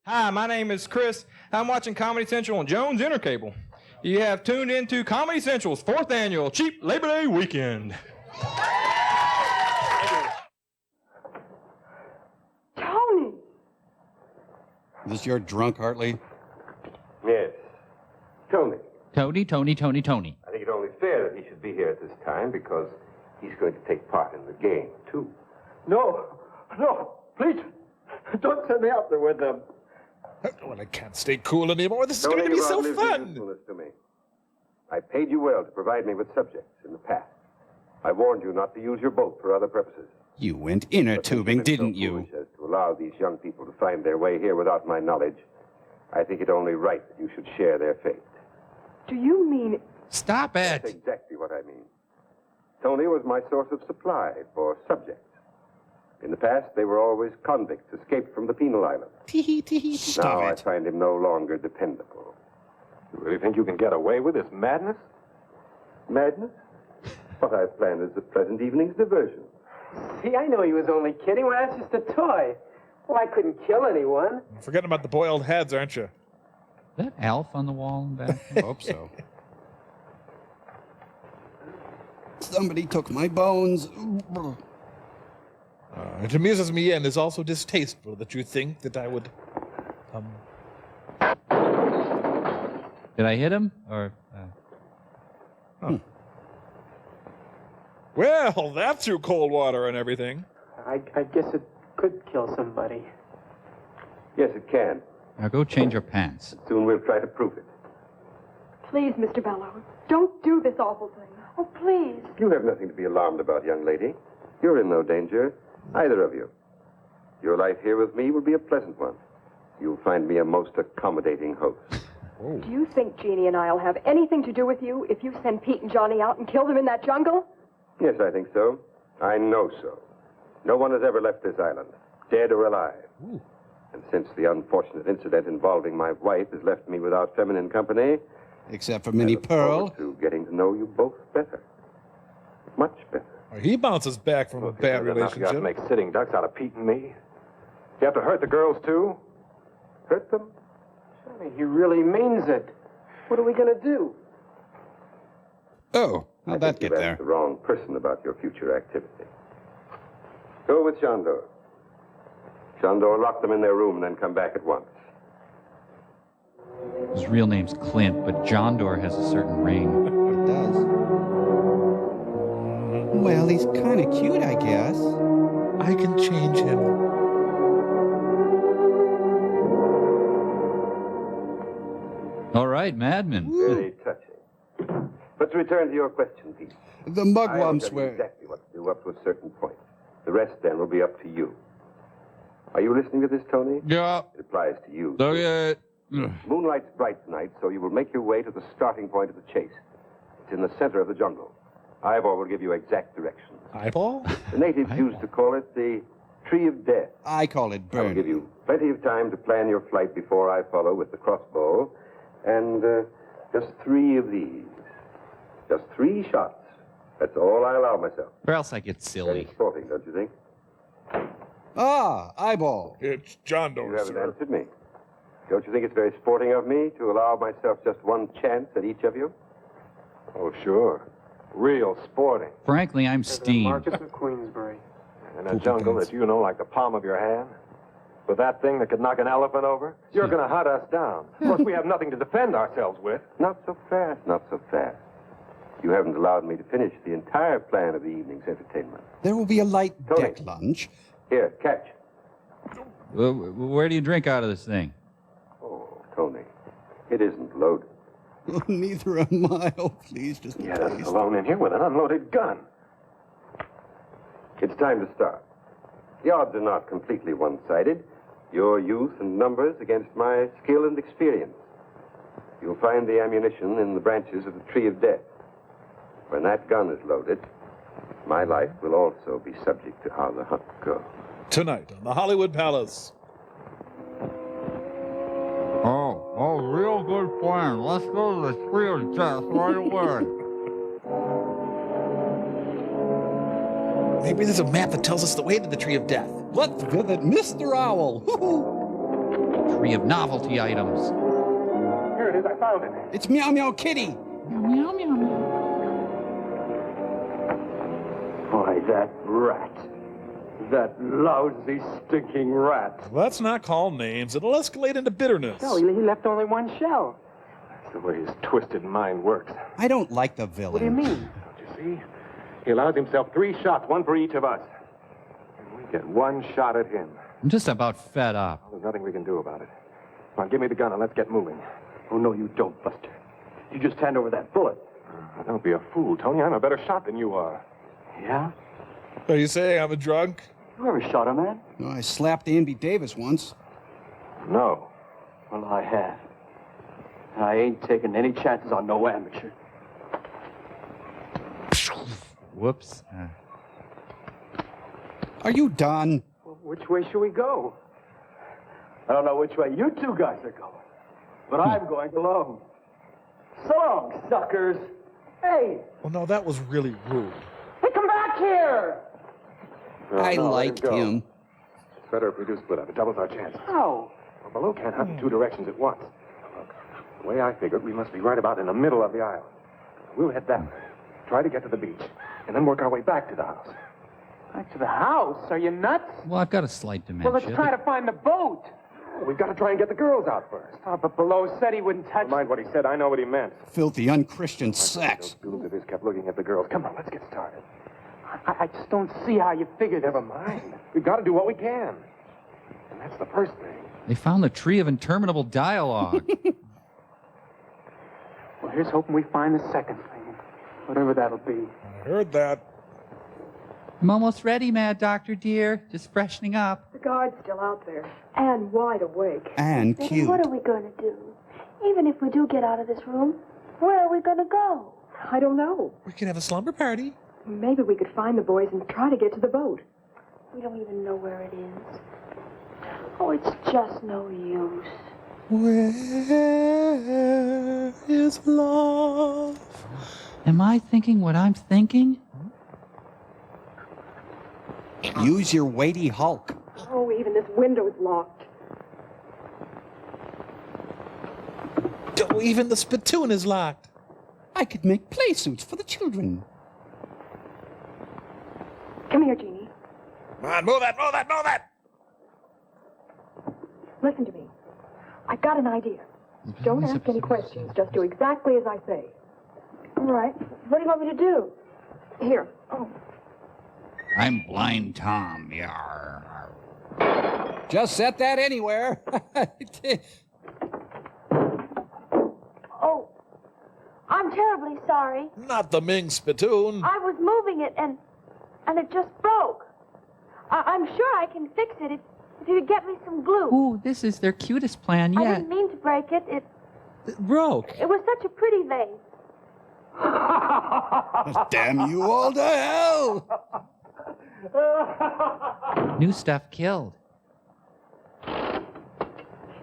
Hi, my name is Chris. I'm watching Comedy Central on Jones Intercable. You have tuned into Comedy Central's 4th annual Cheap Labor Day Weekend. Tony! Is this your drunk, Hartley? Yes. Tony. Tony. I think it's only fair that he should be here at this time because he's going to take part in the game, too. No, please, don't send me out there with them. Well, I can't stay cool anymore. This is Tony, going to be so you fun. outlived your usefulness to me. I paid you well to provide me with subjects in the past. I warned you not to use your boat for other purposes. You went inner tubing, didn't you? As to allow these young people to find their way here without my knowledge, I think it only right that you should share their fate. Do you mean... Stop it! That's exactly what I mean. Tony was my source of supply for subjects. In the past, they were always convicts escaped from the penal island. Now I find him no longer dependable. You really think you can get away with this madness? Madness? What I've planned is the present evening's diversion. See, I know he was only kidding. Well, that's just a toy. Well, I couldn't kill anyone. Forgetting about the boiled heads, aren't you? Is that Alf on the wall in back? I hope so. Somebody took my bones. It amuses me and is also distasteful that you think that I would... Did I hit him? Or... Well, that threw cold water and everything. I guess it could kill somebody. Yes, it can. Now go change your pants. Soon we'll try to prove it. Please, Mr. Bellows, don't do this awful thing. Oh, please. You have nothing to be alarmed about, young lady. You're in no danger, either of you. Your life here with me will be a pleasant one. You'll find me a most accommodating host. Do you think Jeannie and I'll have anything to do with you if you send Pete and Johnny out and kill them in that jungle? Yes, I think so. I know so. No one has ever left this island, dead or alive. Ooh. And since the unfortunate incident involving my wife has left me without feminine company... Except for Minnie Pearl. ...to getting to know you both better. Much better. He bounces back from a bad relationship. You got to make sitting ducks out of Pete and me. You have to hurt the girls, too? Hurt them? Johnny, he really means it. What are we going to do? Oh, how'd that get you've there? asked the wrong person about your future activity. Go with Shandor. Shandor, lock them in their room and then come back at once. His real name's Clint, but John Doerr has a certain ring. It does. Well, he's kind of cute, I guess. I can change him. All right, Madman. Very touching. But to return to your question, Pete. The mugwumps I will tell you were... exactly what to do up to a certain point. The rest, then, will be up to you. Are you listening to this, Tony? Yeah. It applies to you. Okay. Moonlight's bright tonight, so you will make your way to the starting point of the chase. It's in the center of the jungle. Eyeball will give you exact directions. Eyeball? The natives used to call it the Tree of Death. I call it I'll burn. give you plenty of time to plan your flight before I follow with the crossbow. And just 3 of these. Just 3 shots. That's all I allow myself. Or else I get silly. Very sporting, don't you think? Ah, eyeball. It's John Doerr, You haven't sir. answered me. Don't you think it's very sporting of me to allow myself just 1 chance at each of you? Oh, sure. Real sporting. Frankly, I'm steamed. Marcus of Queensbury. In a jungle that you know like the palm of your hand. With that thing that could knock an elephant over, you're going to hunt us down. Of course, we have nothing to defend ourselves with. Not so fast, not so fast. You haven't allowed me to finish the entire plan of the evening's entertainment. There will be a light deck lunch. Here, catch. Where do you drink out of this thing? Oh, Tony, it isn't loaded. Neither am I. Oh, please, just Get us alone in here with an unloaded gun. It's time to start. The odds are not completely one-sided. Your youth and numbers against my skill and experience. You'll find the ammunition in the branches of the tree of death. When that gun is loaded, my life will also be subject to how the hunt goes. Tonight on the Hollywood Palace. Oh, real good plan. Let's go to the tree of death right away. Maybe there's a map that tells us the way to the tree of death. Let's visit Mr. Owl. Tree of novelty items. Here it is, I found it. It's Meow Meow Kitty. Meow, meow, meow. Why, that rat. That lousy, stinking rat. Let's not call names. It'll escalate into bitterness. No, he left only one shell. That's the way his twisted mind works. I don't like the villain. What do you mean? Don't you see? He allows himself 3 shots, 1 for each of us. And we get 1 shot at him. I'm just about fed up. Well, there's nothing we can do about it. Come on, give me the gun and let's get moving. Oh, no, you don't, Buster. You just hand over that bullet. Don't be a fool, Tony. I'm a better shot than you are. Yeah? Are you saying I'm a drunk? You ever shot a man? No, I slapped Andy Davis once. No. Well, I have. I ain't taking any chances on no amateur. Whoops. Are you done? Well, which way should we go? I don't know which way you two guys are going, but I'm going alone. So long, suckers. Hey! Well, no, that was really rude. Hey, come back here! I liked him. It's better if we do split up. It doubles our chances. How? Well, Baloo can't hunt in 2 directions at once. Look, the way I figured, we must be right about in the middle of the island. We'll head that way, try to get to the beach, and then work our way back to the house. Back to the house? Are you nuts? Well, I've got a slight dementia. Well, let's try to find the boat. We've got to try and get the girls out first. Oh, but Below said he wouldn't touch... Never mind what he said. I know what he meant. Filthy, unchristian sex. Those goons of his kept looking at the girls. Come on, let's get started. I just don't see how you figured this. Never mind. We've got to do what we can. And that's the first thing. They found the tree of interminable dialogue. Well, here's hoping we find the second thing. Whatever that'll be. I heard that. I'm almost ready, Mad Doctor, dear. Just freshening up. The guard's still out there. And wide awake. And Then cute. what are we going to do? Even if we do get out of this room, where are we going to go? I don't know. We can have a slumber party. Maybe we could find the boys and try to get to the boat. We don't even know where it is. Oh, it's just no use. Where is love? Am I thinking what I'm thinking? Use your weighty Hulk. Oh, even this window's locked. Oh, even the spittoon is locked. I could make play suits for the children. Come here, Jeannie. Come on, move that, move that, move that! Listen to me. I've got an idea. Don't ask any questions. Just do exactly as I say. All right. What do you want me to do? Here. Oh. I'm Blind Tom, yar. Just set that anywhere. Oh, I'm terribly sorry. Not the Ming spittoon. I was moving it and it just broke. I'm sure I can fix it if you could get me some glue. Ooh, this is their cutest plan I yet. didn't mean to break it. It broke. It was such a pretty vase. Damn you all to hell! New stuff killed.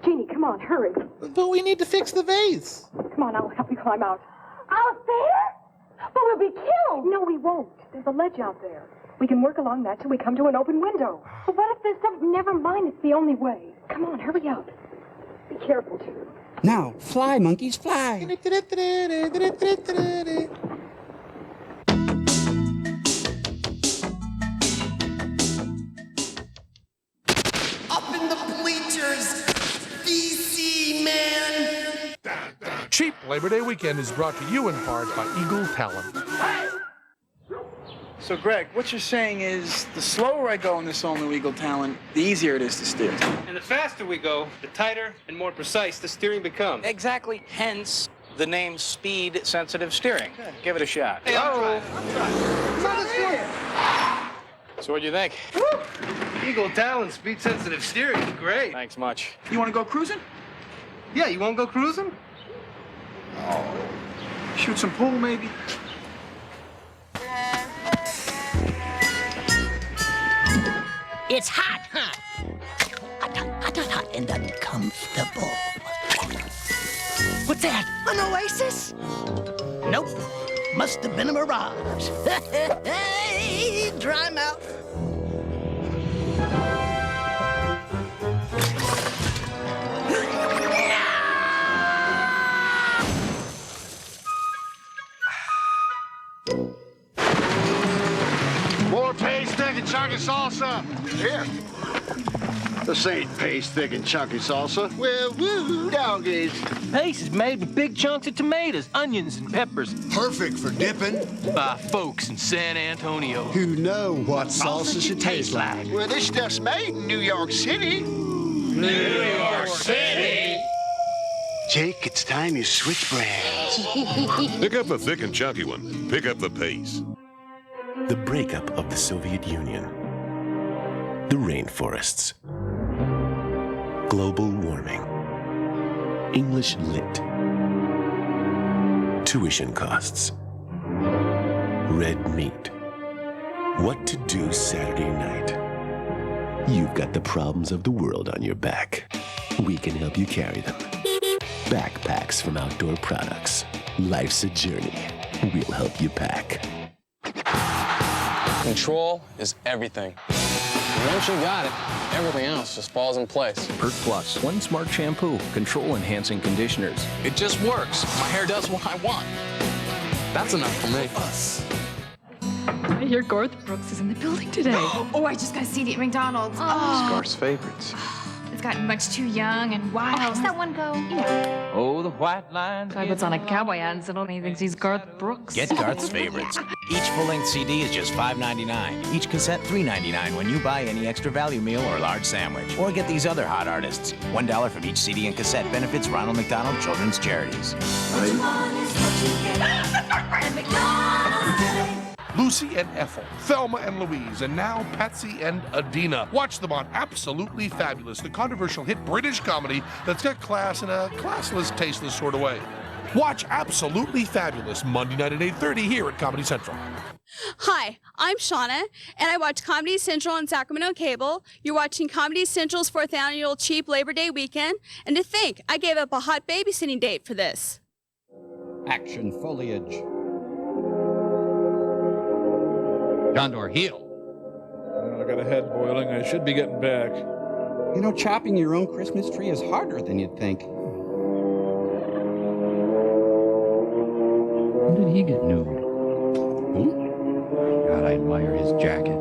Jeannie, come on, hurry. But we need to fix the vase. Come on, I'll help you climb out. Out there? But we'll be killed. No, we won't. There's a ledge out there. We can work along that till we come to an open window. But what if there's something... Never mind, it's the only way. Come on, hurry up. Be careful, too. Now, fly, monkeys, fly. Up in the bleachers, DC man. Cheap Labor Day Weekend is brought to you in part by Eagle Talent. So, Greg, what you're saying is the slower I go in this all-new Eagle Talent, the easier it is to steer. And the faster we go, the tighter and more precise the steering becomes. Exactly. Hence the name speed-sensitive steering. Give it a shot. Hey, I'm trying. So what do you think? Eagle talent, speed-sensitive steering. Great. Thanks much. You want to go cruising? Yeah, you want to go cruising? Oh. Shoot some pool, maybe? It's hot, huh? Hot, and uncomfortable. What's that? An oasis? Nope. Must have been a mirage. Hey, dry mouth. More paste, thick, and chunky salsa. Here. This ain't paste, thick, and chunky salsa. Well, woo, doggies. Paste is made with big chunks of tomatoes, onions, and peppers. Perfect for dipping. By folks in San Antonio. Who know what salsa should taste like. Well, this stuff's made in New York City. New York City? Jake, it's time you switch brands. Pick up the thick and chunky one. Pick up the paste. The breakup of the Soviet Union. The rainforests. Global warming. English lit. Tuition costs. Red meat. What to do Saturday night. You've got the problems of the world on your back. We can help you carry them. Backpacks from Outdoor Products. Life's a journey. We'll help you pack. Control is everything. Once you got it, everything else just falls in place. Pert Plus, one smart shampoo, control-enhancing conditioners. It just works. My hair does what I want. That's enough for me. I hear Garth Brooks is in the building today. Oh, I just got a CD at McDonald's. Scar's favorites. It's gotten much too young and wild. How's that one go? Oh, the white line. Guy puts on a cowboy hat and suddenly thinks he's Garth Brooks. Get Garth's favorites. Each full-length CD is just $5.99. Each cassette $3.99 when you buy any extra value meal or large sandwich. Or get these other hot artists. $1 from each CD and cassette benefits Ronald McDonald Children's Charities. Lucy and Ethel, Thelma and Louise, and now Patsy and Adina. Watch them on Absolutely Fabulous, the controversial hit British comedy that's got class in a classless, tasteless sort of way. Watch Absolutely Fabulous Monday night at 8:30 here at Comedy Central. Hi, I'm Shauna, and I watch Comedy Central on Sacramento Cable. You're watching Comedy Central's 4th annual cheap Labor Day weekend, and to think, I gave up a hot babysitting date for this. Action foliage. Condor, heel. I got a head boiling. I should be getting back. You know, chopping your own Christmas tree is harder than you'd think. When did he get nude? God, I admire his jacket.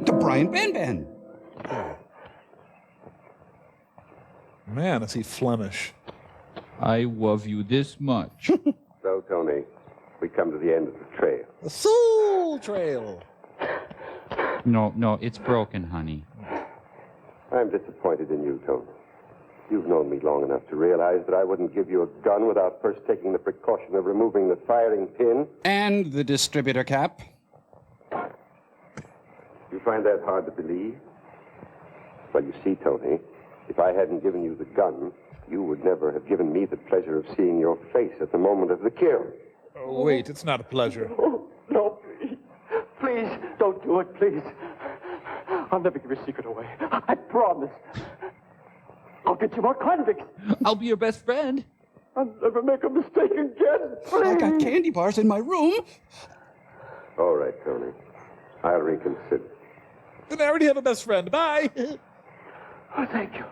The Brian Ben. Man, is he Flemish. I love you this much. So, Tony, we come to the end of the trail. The Soul Trail. No, it's broken, honey. I'm disappointed in you, Tony. You've known me long enough to realize that I wouldn't give you a gun without first taking the precaution of removing the firing pin. And the distributor cap. You find that hard to believe? Well, you see, Tony, if I hadn't given you the gun, you would never have given me the pleasure of seeing your face at the moment of the kill. Oh, wait, it's not a pleasure. Oh, no, please. Please, don't do it, please. I'll never give your secret away. I promise. I'll get you more convicts. I'll be your best friend. I'll never make a mistake again, please. I got candy bars in my room. All right, Tony. I'll reconsider. Then I already have a best friend. Bye. Oh, thank you.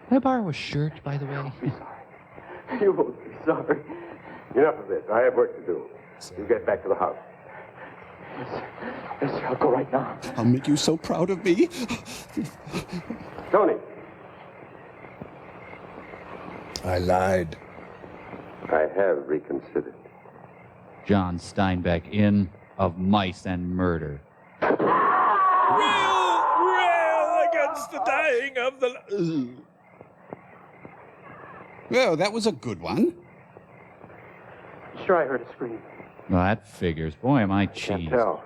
Can I borrow a shirt, by the way? Be sorry. You won't be sorry. Enough of this. I have work to do. You get back to the house. Yes, sir. I'll go right now. I'll make you so proud of me. Tony. I lied. I have reconsidered. John Steinbeck in Of Mice and Murder. Rail against the dying of the... Oh, that was a good one. Sure, I heard a scream. Well, that figures. Boy, am I cheesed. Can't tell.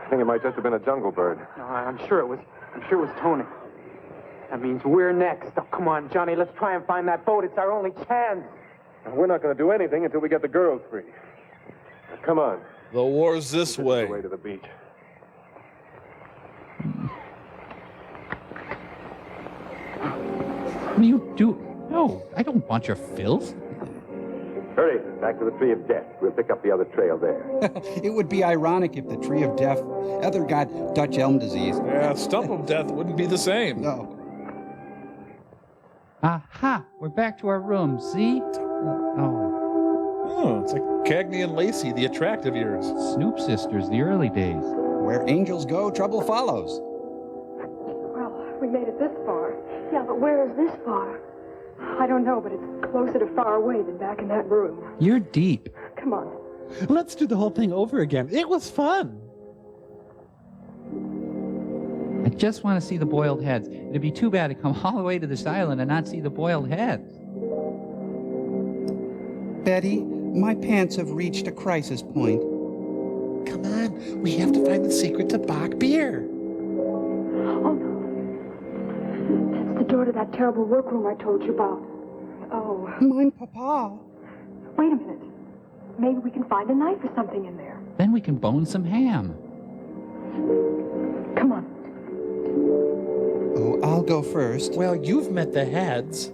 I think it might just have been a jungle bird. No, I'm sure it was Tony. That means we're next. Oh, come on, Johnny, let's try and find that boat. It's our only chance. And we're not going to do anything until we get the girls free. Now, come on. The war's this way. The way to the beach. What do you do? No, I don't want your filth. Hurry, back to the Tree of Death. We'll pick up the other trail there. It would be ironic if the Tree of Death ever got Dutch elm disease. Yeah, Stump of Death wouldn't be the same. No. Aha! We're back to our room, see? Oh, it's like Cagney and Lacey, the attractive years. Snoop Sisters, the early days. Where angels go, trouble follows. Well, we made it this far. Yeah, but where is this far? I don't know, but it's closer to far away than back in that room. You're deep. Come on. Let's do the whole thing over again. It was fun. I just want to see the boiled heads. It'd be too bad to come all the way to this island and not see the boiled heads. Betty, my pants have reached a crisis point. Come on, we have to find the secret to Bach beer. Oh, no. That's the door to that terrible workroom I told you about. Oh. Mine, Papa. Wait a minute. Maybe we can find a knife or something in there. Then we can bone some ham. Come on. Oh, I'll go first. Well, you've met the heads.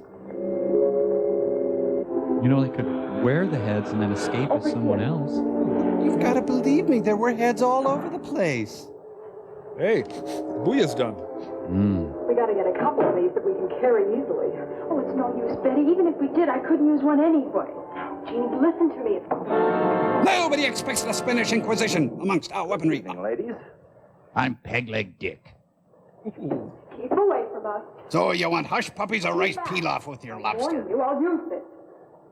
You know, they could wear the heads and then escape as someone else. You've got to believe me. There were heads all over the place. Hey, Booyah's done. We got to get a couple of these that we can carry easily. Oh, it's no use, Betty. Even if we did, I couldn't use one anyway. Jeannie, listen to me. Nobody expects the Spanish Inquisition amongst our weaponry. Ladies. I'm Peg-Leg Dick. Keep away from us. So you want hush puppies or rice pilaf with your I'm lobster? warning you, I'll use this.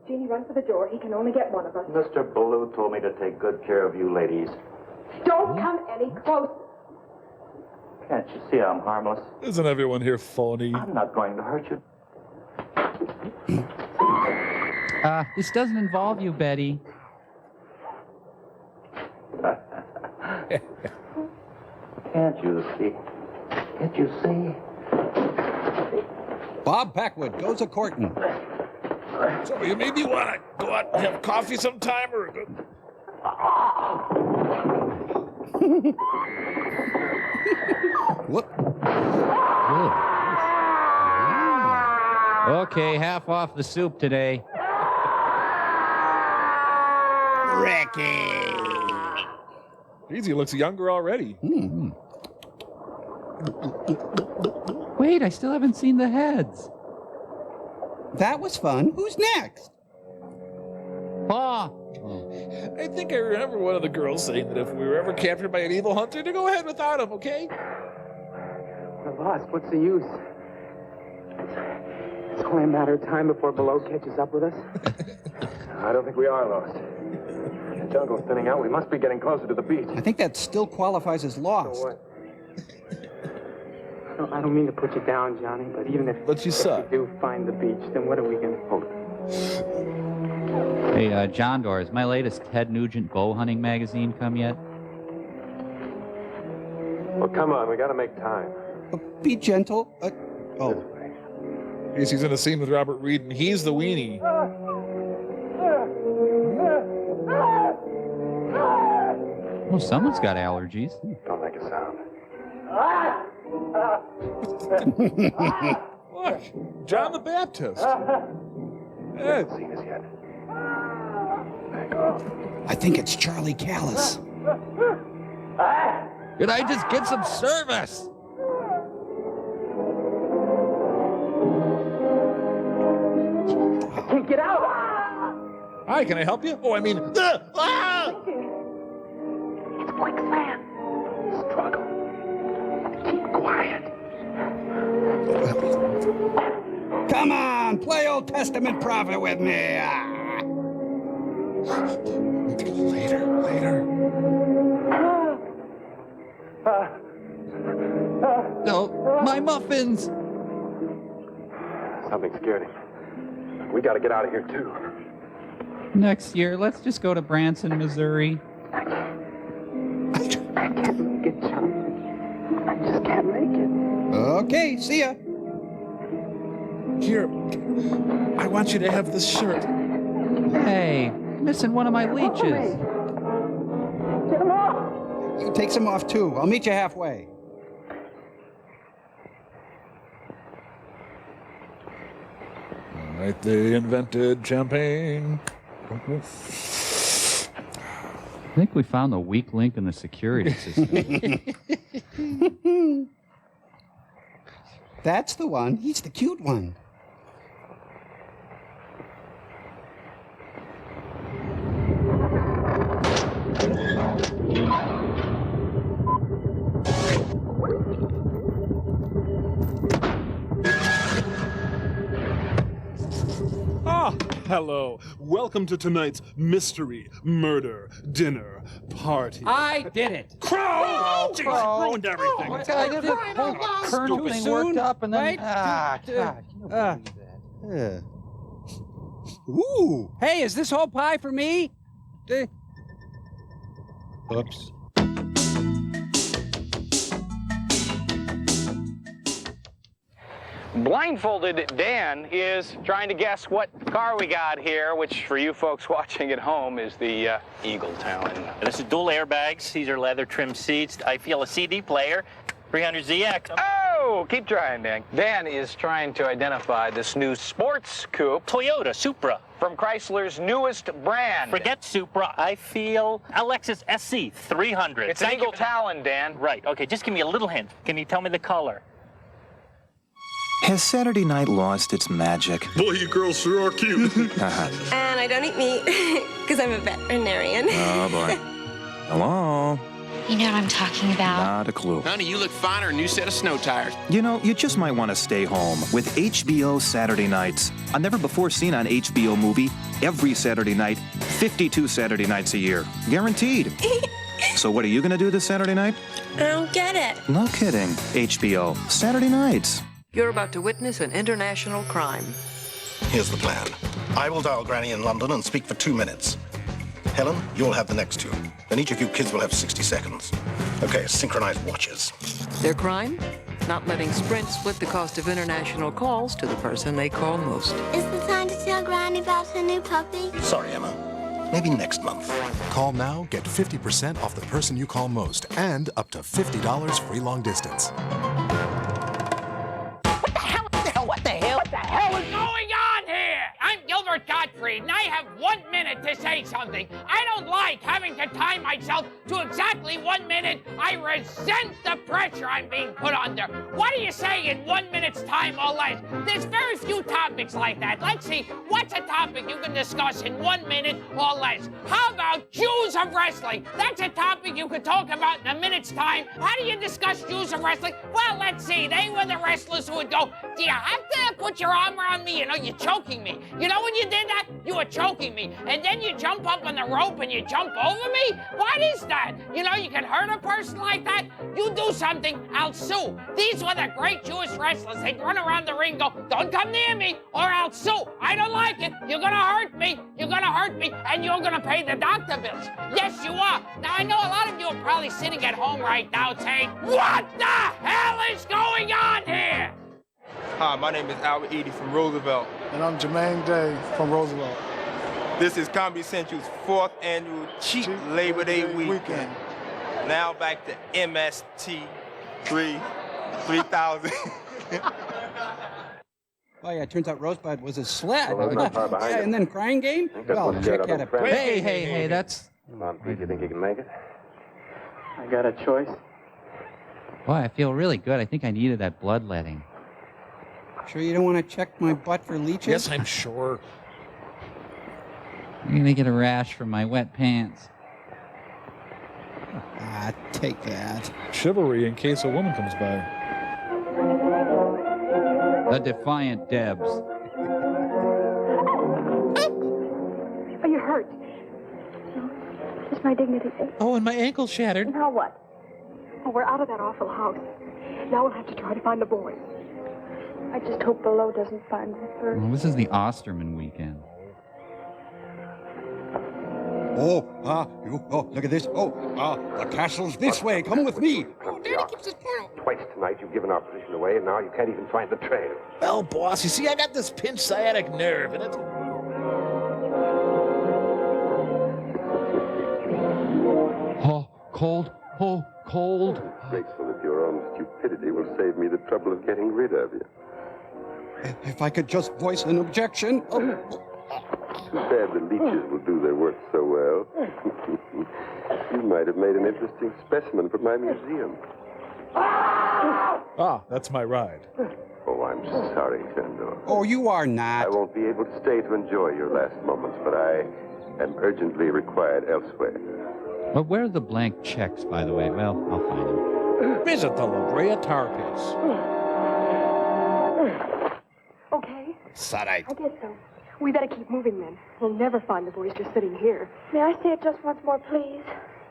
Jeannie, run for the door. He can only get one of us. Mr. Ballou told me to take good care of you ladies. Don't come any closer. Can't you see I'm harmless? Isn't everyone here phony? I'm not going to hurt you. This doesn't involve you, Betty. Can't you see? Can't you see? Bob Packwood goes a-courtin'. So you maybe want to go out and have coffee sometime or... Whoop. Okay, half off the soup today. Ricky. Easy looks younger already. Wait, I still haven't seen the heads. That was fun. Who's next? Pa. I think I remember one of the girls saying that if we were ever captured by an evil hunter, to go ahead without him, okay? We're lost. What's the use? It's only a matter of time before Below catches up with us. I don't think we are lost. The jungle's thinning out. We must be getting closer to the beach. I think that still qualifies as lost. So what? No, I don't mean to put you down, Johnny, but even if But you suck. we do find the beach, then what are we going to hold? Hey, John Doors, my latest Ted Nugent bow hunting magazine come yet? Well, come on. We got to make time. Be gentle. Oh. Yes, he's in a scene with Robert Reed, and he's the weenie. Well, someone's got allergies. Don't make a sound. Look, John the Baptist. Haven't seen us yet. I think it's Charlie Callis. Could I just get some service? I can't get out! Hi, can I help you? Oh, I mean... It's quicksand. Struggle. Keep quiet. Come on, play Old Testament prophet with me. Later. No, my muffins. Something scared him. We got to get out of here, too. Next year, let's just go to Branson, Missouri. I can't get can't make it. Okay, see ya. Here, I want you to have this shirt. Hey, missing one of my leeches. Get him off! You take some off too. I'll meet you halfway. All right, they invented champagne. I think we found the weak link in the security system. That's the one. He's the cute one. Ah, hello. Welcome to tonight's mystery murder dinner party. I did it. Crow! Jeez, Crow. ruined everything. I did the whole kernel thing worked up and then... God. Ooh. Hey, is this whole pie for me? Oops. Blindfolded Dan is trying to guess what car we got here, which for you folks watching at home is the Eagle Talon. This is dual airbags. These are leather trimmed seats. I feel a CD player, 300ZX. Oh, keep trying, Dan. Dan is trying to identify this new sports coupe. Toyota Supra. From Chrysler's newest brand. Forget Supra. I feel a Lexus SC 300. It's an Eagle Talon, Dan. Right. Okay, just give me a little hint. Can you tell me the color? Has Saturday night lost its magic? Boy, you girls sure are cute. And I don't eat meat because I'm a veterinarian. Oh, boy. Hello? You know what I'm talking about. Not a clue. Honey, you look finer in a new set of snow tires. You know, you just might want to stay home with HBO Saturday Nights. A never-before-seen on HBO movie every Saturday night, 52 Saturday nights a year. Guaranteed. So what are you going to do this Saturday night? I don't get it. No kidding. HBO Saturday Nights. You're about to witness an international crime. Here's the plan. I will dial Granny in London and speak for 2 minutes. Helen, you'll have the next 2. Then each of you kids will have 60 seconds. Okay, synchronized watches. Their crime? Not letting Sprint split the cost of international calls to the person they call most. Is the time to tell Granny about her new puppy? Sorry, Emma. Maybe next month. Call now, get 50% off the person you call most, and up to $50 free long distance. What the hell is going on here? I'm Gilbert Gottfried, and I have 1 minute to say something. I don't like having to time myself to exactly 1 minute. I resent the pressure I'm being put under. What do you say in 1 minute's time or less? There's very few topics like that. Let's see, what's a topic you can discuss in 1 minute or less? How about Jews of wrestling? That's a topic you could talk about in a minute's time. How do you discuss Jews of wrestling? Well, let's see. They were the wrestlers who would go, do you have to put your arm around me? You know, you're choking me. You know when you did that? You were choking me. And then you jump up on the rope and you jump over me? What is that? You know, you can hurt a person like that? You do something, I'll sue. These were the great Jewish wrestlers. They'd run around the ring and go, don't come near me or I'll sue. I don't like it. You're gonna hurt me. You're gonna hurt me and you're gonna pay the doctor bills. Yes, you are. Now, I know a lot of you are probably sitting at home right now saying, what the hell is going on here? Hi, my name is Albert Edie from Roosevelt. And I'm Jermaine Day from Roosevelt. This is Comedy Central's 4th annual Cheap Labor Day weekend. Now back to MST3K-3000. Oh, yeah, it turns out Rosebud was a sled. Well, not far behind Yeah, him. and then Crying Game? Well, Jack had a... Hey, that's... Come on, Pete, you think you can make it? I got a choice. Boy, I feel really good. I think I needed that bloodletting. Sure you don't want to check my butt for leeches? Yes, I'm sure. I'm going to get a rash from my wet pants. Ah, take that. Chivalry in case a woman comes by. The Defiant Debs. Are you hurt? No. It's my dignity. Oh, and my ankle shattered. Now what? Oh, we're out of that awful house. Now we'll have to try to find the boy. I just hope Below doesn't find him first. Well, this is the Osterman weekend. Look at this. The castle's this way. Come with me. Twice tonight you've given our position away, and now you can't even find the trail. Well, boss, you see, I got this pinched sciatic nerve, and it's... Oh, cold. Oh, cold. Grateful that your own stupidity will save me the trouble of getting rid of you. If I could just voice an objection. Too bad the leeches will do their work so well. You might have made an interesting specimen for my museum. Ah, that's my ride. Oh, I'm sorry, Sandor. Oh, you are not. I won't be able to stay to enjoy your last moments, but I am urgently required elsewhere. But where are the blank checks, by the way? Well, I'll find them. Visit the La Brea Tar Pits. Okay. Sorry. I guess so. We better keep moving then. We'll never find the boys just sitting here. May I say it just once more, please?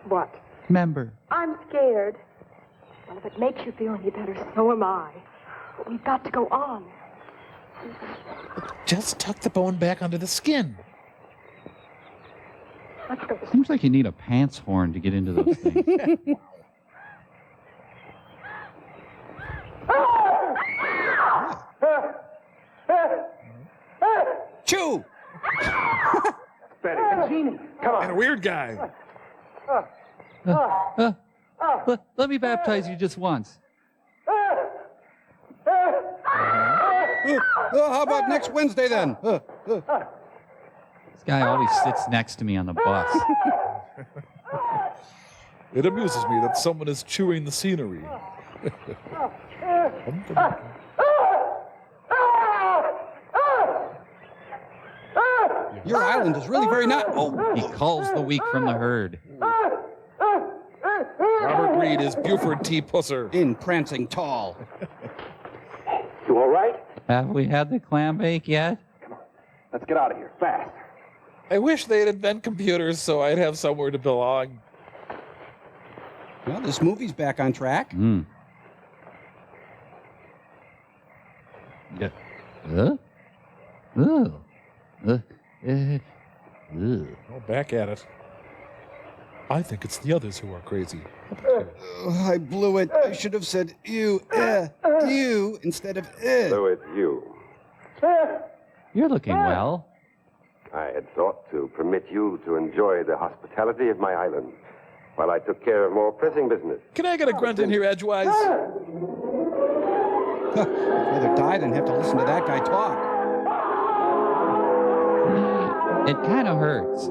What? Member. I'm scared. Well, if it makes you feel any better, so am I. But we've got to go on. Just tuck the bone back under the skin. Let's go. Seems like you need a pants horn to get into those things. Chew! Betty, Jeannie, come on. And a weird guy. Let me baptize you just once. How about next Wednesday then? This guy always sits next to me on the bus. It amuses me that someone is chewing the scenery. Your island is really very not. Oh, he calls the weak from the herd. Robert Reed is Buford T. Pusser. In prancing tall. You all right? Have we had the clam bake yet? Come on. Let's get out of here, fast. I wish they'd invent computers so I'd have somewhere to belong. Well, this movie's back on track. Yeah. Back at it. I think it's the others who are crazy. I blew it. I should have said you instead of So it's you. You're looking well. I had thought to permit you to enjoy the hospitality of my island while I took care of more pressing business. Can I get a grunt in here edgewise? I'd rather die than have to listen to that guy talk. It kind of hurts.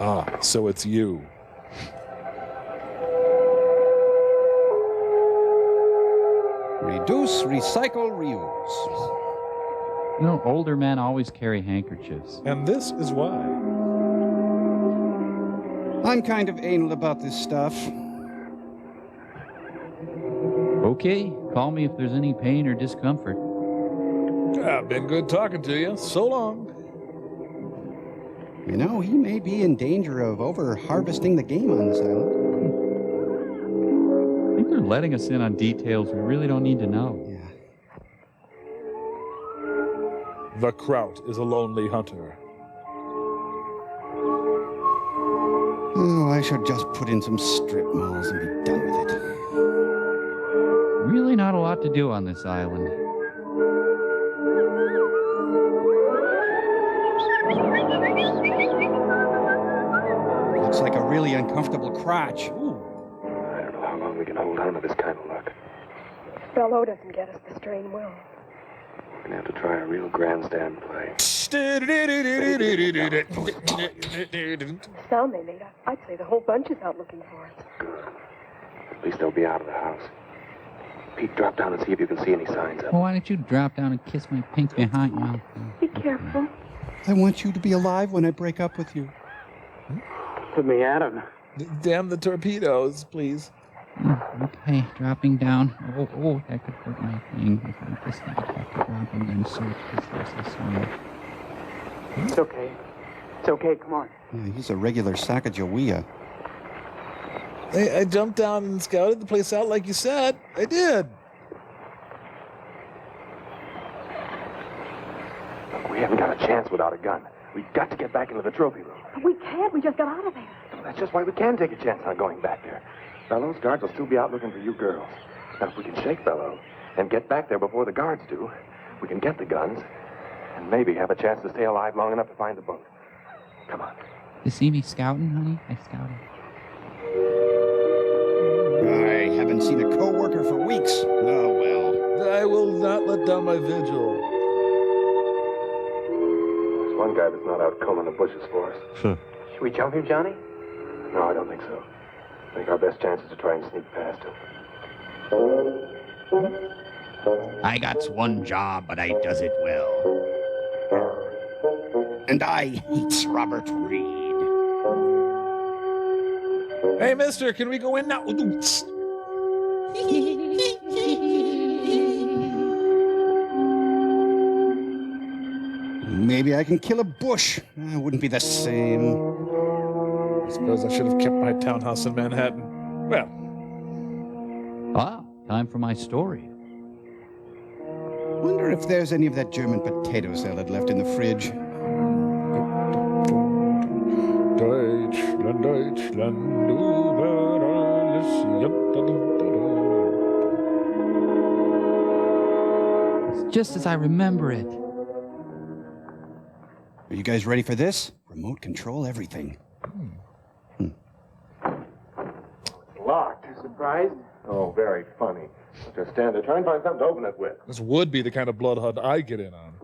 Ah, so it's you. Reduce, recycle, reuse. You know, older men always carry handkerchiefs. And this is why. I'm kind of anal about this stuff. Okay, call me if there's any pain or discomfort. Been good talking to you. So long. You know, he may be in danger of over-harvesting the game on this island. I think they're letting us in on details we really don't need to know. Yeah. The Kraut is a lonely hunter. Oh, I should just put in some strip malls and be done with it. Really not a lot to do on this island. Looks like a really uncomfortable crotch. Ooh. I don't know how long we can hold on to this kind of luck. Bellow doesn't get us, the strain will. We're going to have to try a real grandstand play. Sound they made, I'd say the whole bunch is out looking for us. Good. At least they'll be out of the house. Pete, drop down and see if you can see any signs of Well, why don't you drop down and kiss my pink behind you? Be careful. I want you to be alive when I break up with you. Put me at him. Damn the torpedoes, please. Okay, dropping down. Oh, that could hurt my thing. If I just have to drop and then search because there's this one. It's okay. It's okay, come on. Yeah, he's a regular Sacagawea. I jumped down and scouted the place out like you said. I did. chance without a gun. We've got to get back into the trophy room. We can't. We just got out of there. That's just why we can take a chance on going back there. Now, those guards will still be out looking for you girls. Now, if we can shake Bello and get back there before the guards do, we can get the guns and maybe have a chance to stay alive long enough to find the boat. Come on. You see me scouting, honey? I scouted. I haven't seen a co-worker for weeks. Oh, well. I will not let down my vigil. There's one guy that's not out combing the bushes for us. Should we jump him, Johnny? No, I don't think so. I think our best chance is to try and sneak past him. I got one job, but I does it well. And I hates Robert Reed. Hey, mister, can we go in now? Maybe I can kill a bush. It wouldn't be the same. I suppose I should have kept my townhouse in Manhattan. Well. Ah, time for my story. Wonder if there's any of that German potato salad left in the fridge. Deutschland, Deutschland, über alles. It's just as I remember it. Are you guys ready for this? Remote control everything. Locked. Surprised? Oh, very funny. Just stand there. Try and find something to open it with. This would be the kind of blood hunt I get in on.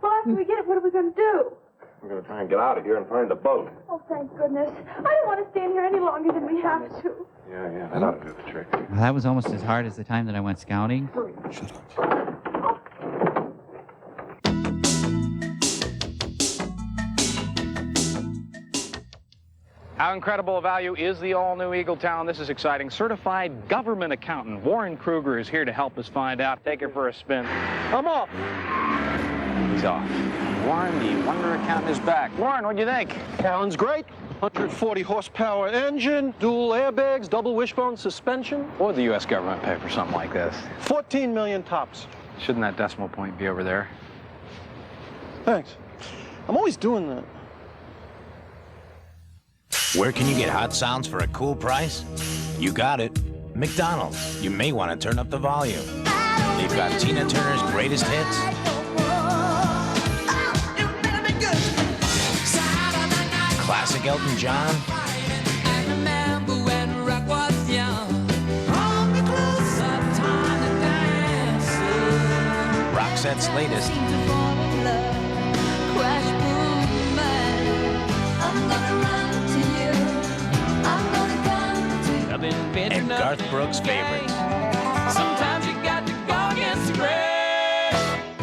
Well, after we get it, what are we going to do? We're going to try and get out of here and find the boat. Oh, thank goodness. I don't want to stand here any longer than we have to. Yeah, that ought to do the trick. Well, that was almost as hard as the time that I went scouting. Shut up. How incredible a value is the all-new Eagletown? This is exciting. Certified government accountant Warren Kruger is here to help us find out. Take her for a spin. Come on. He's off. Warren, the wonder accountant is back. Warren, what'd you think? Sounds great. 140 horsepower engine, dual airbags, double wishbone suspension. What would the U.S. government pay for something like this? 14 million tops. Shouldn't that decimal point be over there? Thanks. I'm always doing that. Where can you get hot sounds for a cool price? You got it. McDonald's. You may want to turn up the volume. They've got Tina Turner's greatest hits. Classic Elton John. Roxette's latest. And Garth Brooks' favorites. Sometimes you got to go against the grain.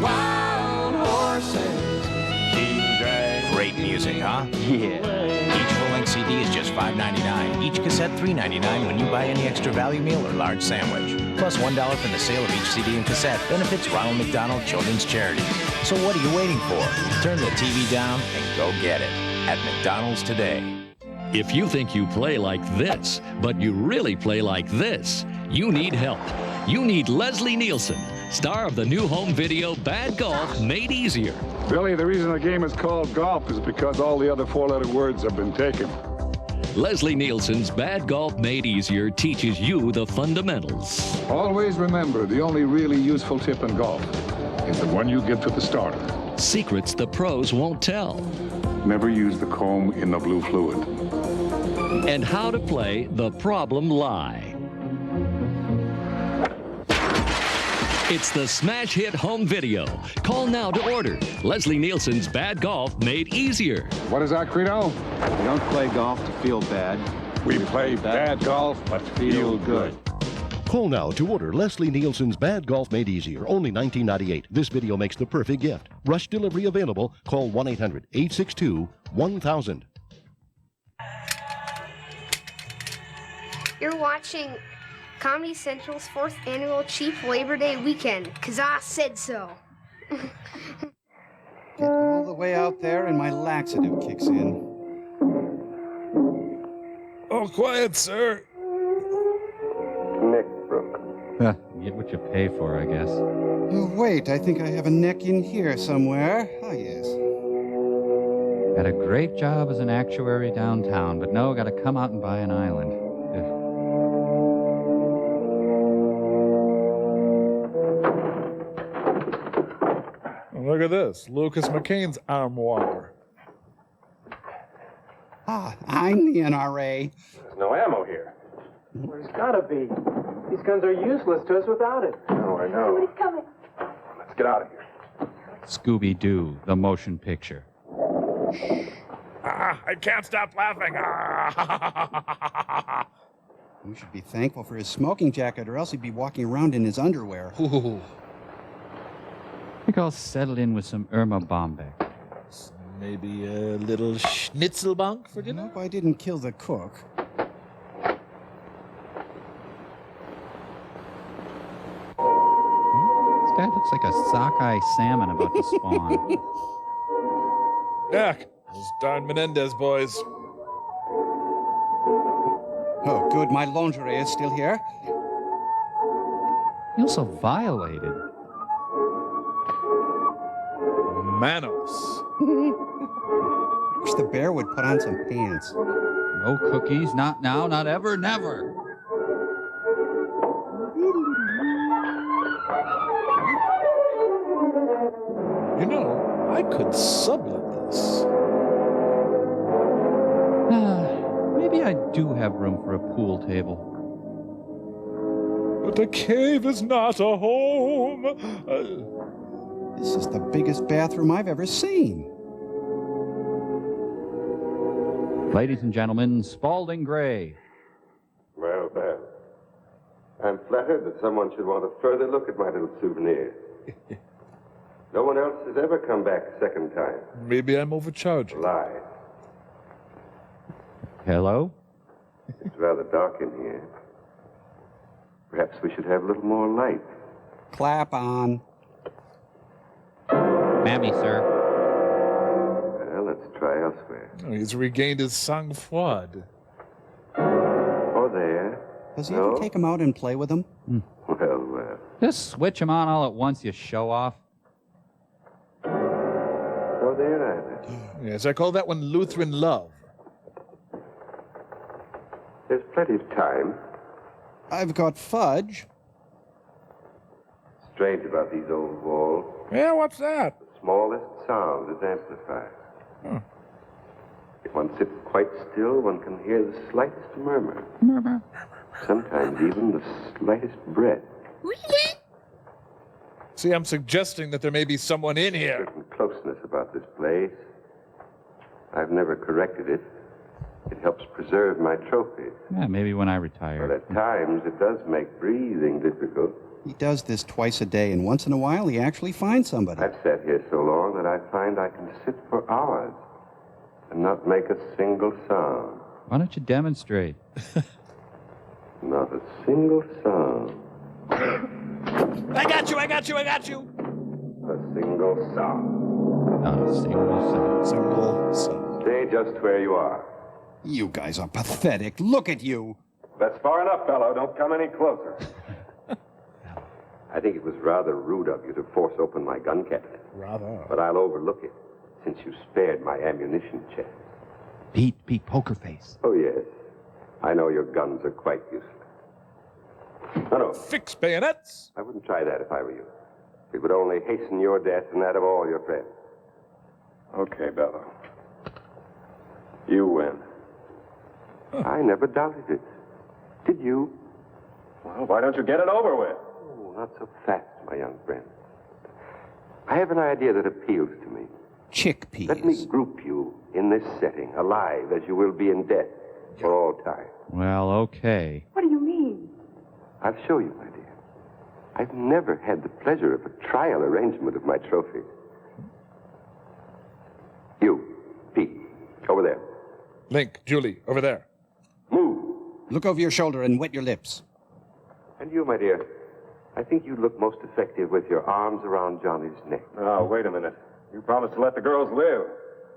Wild horses keep dragging. Great music, huh? Yeah. Each full-length CD is just $5.99. Each cassette $3.99 when you buy any extra value meal or large sandwich. Plus $1 for the sale of each CD and cassette. Benefits Ronald McDonald Children's Charities. So what are you waiting for? Turn the TV down and go get it at McDonald's today. If you think you play like this, but you really play like this, you need help. You need Leslie Nielsen, star of the new home video Bad Golf Made Easier. Billy, the reason the game is called golf is because all the other four-letter words have been taken. Leslie Nielsen's Bad Golf Made Easier teaches you the fundamentals. Always remember, the only really useful tip in golf is the one you give to the starter. Secrets the pros won't tell. Never use the comb in the blue fluid. And how to play the problem lie. It's the smash hit home video. Call now to order. Leslie Nielsen's Bad Golf Made Easier. What is our credo? We don't play golf to feel bad. We play bad golf, but feel good. Call now to order Leslie Nielsen's Bad Golf Made Easier, only $19.98. This video makes the perfect gift. Rush delivery available. Call 1-800-862-1000. You're watching Comedy Central's 4th annual Cheap Labor Day weekend, 'cause I said so. Get all the way out there and my laxative kicks in. Oh, quiet, sir. Nick Brooke. get what you pay for, I guess. Oh, wait, I think I have a neck in here somewhere. Oh, yes. Had a great job as an actuary downtown, but no, got to come out and buy an island. Ugh. Look at this, Lucas McCain's armoire. Ah, I'm the NRA. There's no ammo here. Well, there's gotta be. These guns are useless to us without it. Oh, I know. Somebody's coming. Let's get out of here. Scooby-Doo, the motion picture. I can't stop laughing. You should be thankful for his smoking jacket, or else he'd be walking around in his underwear. I think I'll settle in with some Irma Bombeck. Maybe a little schnitzelbank for dinner? Nope, I didn't kill the cook. This guy looks like a sockeye salmon about to spawn. Dak, those darn Menendez boys. Oh, good, my lingerie is still here. He also violated. Manos. Wish the bear would put on some pants. No cookies, not now, not ever, never. You know, I could sublet this. Maybe I do have room for a pool table. But a cave is not a home. This is the biggest bathroom I've ever seen. Ladies and gentlemen, Spalding Gray. Well, Ben, I'm flattered that someone should want a further look at my little souvenir. No one else has ever come back a second time. Maybe I'm overcharged. Lie. Hello? It's rather dark in here. Perhaps we should have a little more light. Clap on. Mammy, sir. Well, let's try elsewhere. Oh, he's regained his sang-froid. Oh, there. Does he ever take him out and play with them? Well. Just switch them on all at once, you show off. Oh, there, either. Yes, I call that one Lutheran love. There's plenty of time. I've got fudge. Strange about these old walls. Yeah, what's that? The smallest sound is amplified. If one sits quite still, one can hear the slightest murmur. Murmur. Sometimes even the slightest breath. See, I'm suggesting that there may be someone in here. Certain closeness about this place. I've never corrected it. It helps preserve my trophies. Yeah, maybe when I retire. But at times it does make breathing difficult. He does this twice a day, and once in a while he actually finds somebody. I've sat here so long that I find I can sit for hours and not make a single sound. Why don't you demonstrate? Not a single sound. I got you, I got you, I got you. A single sound. Not a single sound. Single sound. Stay just where you are. You guys are pathetic. Look at you. That's far enough, fellow. Don't come any closer. I think it was rather rude of you to force open my gun cabinet. Rather. But I'll overlook it, since you spared my ammunition chest. Pete, poker face. Oh, yes. I know your guns are quite useless. No. Fix bayonets. I wouldn't try that if I were you. It would only hasten your death and that of all your friends. Okay, Bello. You win. I never doubted it. Did you? Well, why don't you get it over with? Oh, not so fast, my young friend. I have an idea that appeals to me. Chickpeas. Let me group you in this setting, alive as you will be in death for all time. Well, okay. What do you mean? I'll show you, my dear. I've never had the pleasure of a trial arrangement of my trophies. You, Pete, over there. Link, Julie, over there. Move. Look over your shoulder and wet your lips. And you, my dear, I think you'd look most effective with your arms around Johnny's neck. Oh, wait a minute. You promised to let the girls live.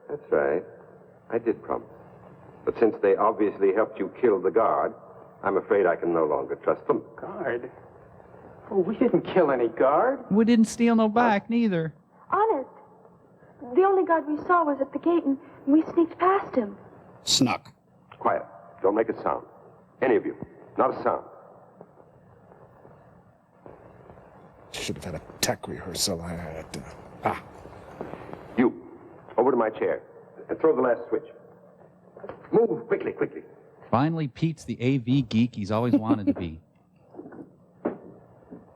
That's right. I did promise. But since they obviously helped you kill the guard, I'm afraid I can no longer trust them. Guard? Oh, we didn't kill any guard. We didn't steal no bike, neither. Honest. The only guard we saw was at the gate, and we sneaked past him. Snuck. Quiet. Don't make a sound. Any of you. Not a sound. Should have had a tech rehearsal. You. Over to my chair. And throw the last switch. Move quickly, quickly. Finally, Pete's the AV geek he's always wanted to be.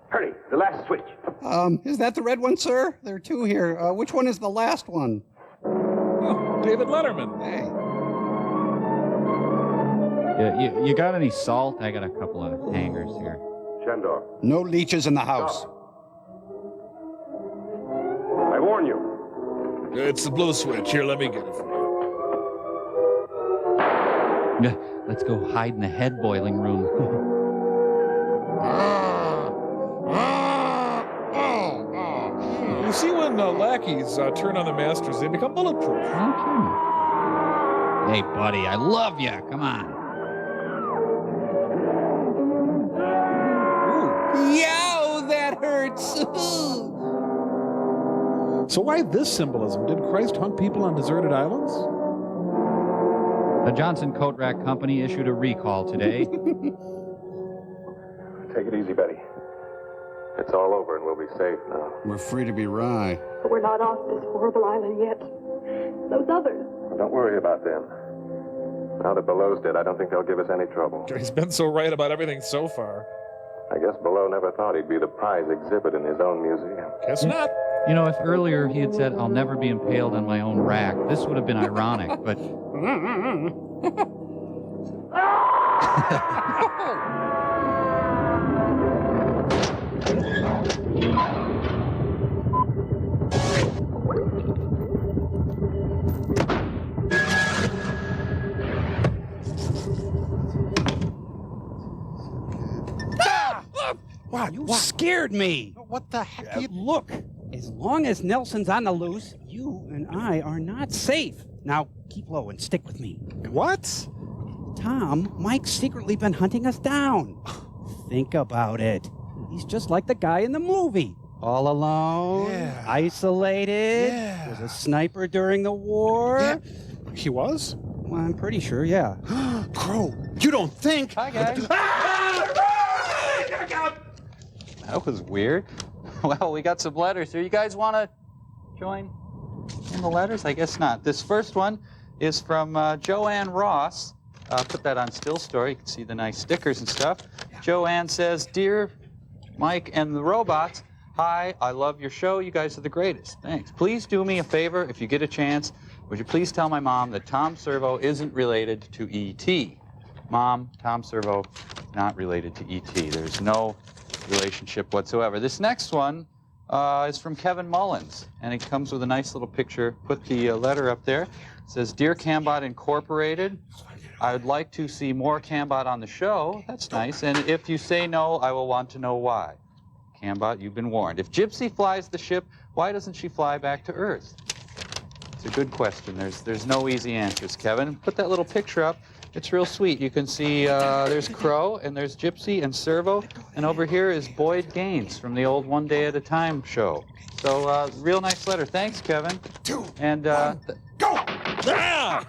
Hurry, the last switch. Is that the red one, sir? There are two here. Which one is the last one? Oh, David Letterman. Hey. Yeah, you got any salt? I got a couple of hangers here. Shandor. No leeches in the house. Stop. I warn you. It's the blue switch. Here, let me get it for you. Yeah, let's go hide in the head boiling room. You see when lackeys turn on the masters, they become bulletproof. Okay. Hey, buddy, I love you. Come on. Yow, that hurts. So why this symbolism? Did Christ hunt people on deserted islands? The Johnson Coat Rack Company issued a recall today. Take it easy, Betty. It's all over and we'll be safe now. We're free to be wry. But we're not off this horrible island yet. Those others. Don't worry about them. Now that Below's dead, I don't think they'll give us any trouble. He's been so right about everything so far. I guess Below never thought he'd be the prize exhibit in his own museum. Guess not. You know, if earlier he had said, I'll never be impaled on my own rack, this would have been ironic, but... Wow, you scared me. What the heck? Look, as long as Nelson's on the loose, you and I are not safe. Now, keep low and stick with me. What? Tom, Mike's secretly been hunting us down. Think about it. He's just like the guy in the movie. All alone, isolated, was a sniper during the war. Yeah. He was? Well, I'm pretty sure, yeah. Crow, you don't think... Hi, guys. That was weird. Well, we got some letters here. You guys want to join in the letters? I guess not. This first one is from Joanne Ross. Put that on Still Story. You can see the nice stickers and stuff. Joanne says, Dear Mike and the robots, hi, I love your show. You guys are the greatest. Thanks. Please do me a favor if you get a chance. Would you please tell my mom that Tom Servo isn't related to E.T.? Mom, Tom Servo, not related to E.T. There's no relationship whatsoever. This next one is from Kevin Mullins, and it comes with a nice little picture. Put the letter up there. It says, Dear Cambot Incorporated, I would like to see more Cambot on the show. That's nice. And if you say no, I will want to know why. Cambot, you've been warned. If Gypsy flies the ship, why doesn't she fly back to Earth? It's a good question. There's no easy answers, Kevin. Put that little picture up. It's real sweet. You can see there's Crow, and there's Gypsy and Servo, and over here is Boyd Gaines from the old One Day at a Time show. So, real nice letter. Thanks, Kevin. And, go! Yeah!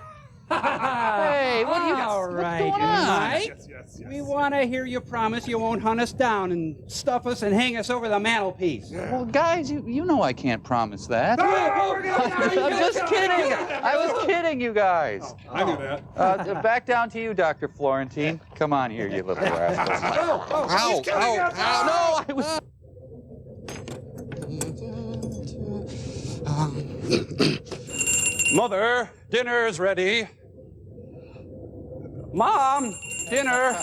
Hey, what are you... All right, going on? Mike. Yes. We want to hear you promise you won't hunt us down and stuff us and hang us over the mantelpiece. Well, guys, you know I can't promise that. I'm just kidding. I was kidding, you guys. I knew that. Back down to you, Dr. Florentine. Come on here, you little rascal. Ow! No, I was... Mother, dinner's ready. Mom, dinner.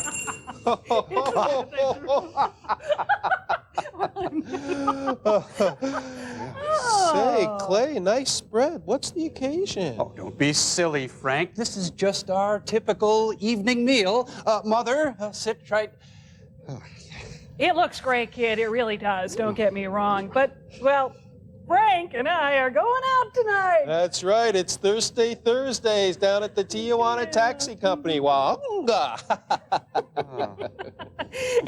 Say, Clay, nice spread. What's the occasion? Oh, don't be silly, Frank. This is just our typical evening meal. Mother, sit right... It looks great, kid. It really does. Don't get me wrong. But, well, Frank and I are going out tonight. That's right. It's Thursday Thursdays down at the Tijuana Taxi Company. Wahunga.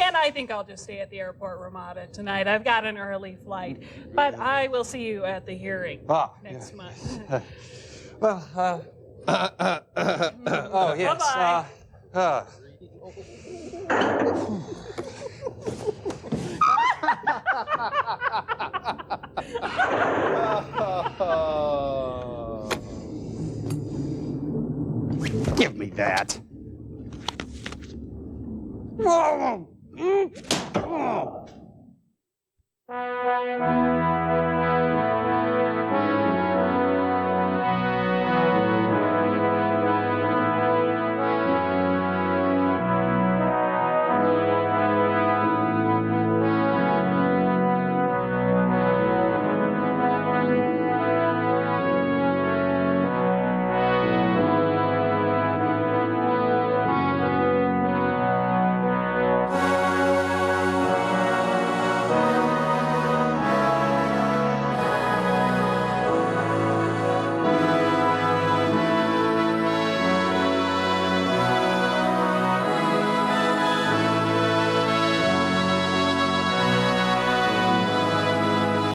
And I think I'll just stay at the airport Ramada tonight. I've got an early flight. But I will see you at the hearing next month. Well, oh, yes. Bye-bye. Give me that. Oh.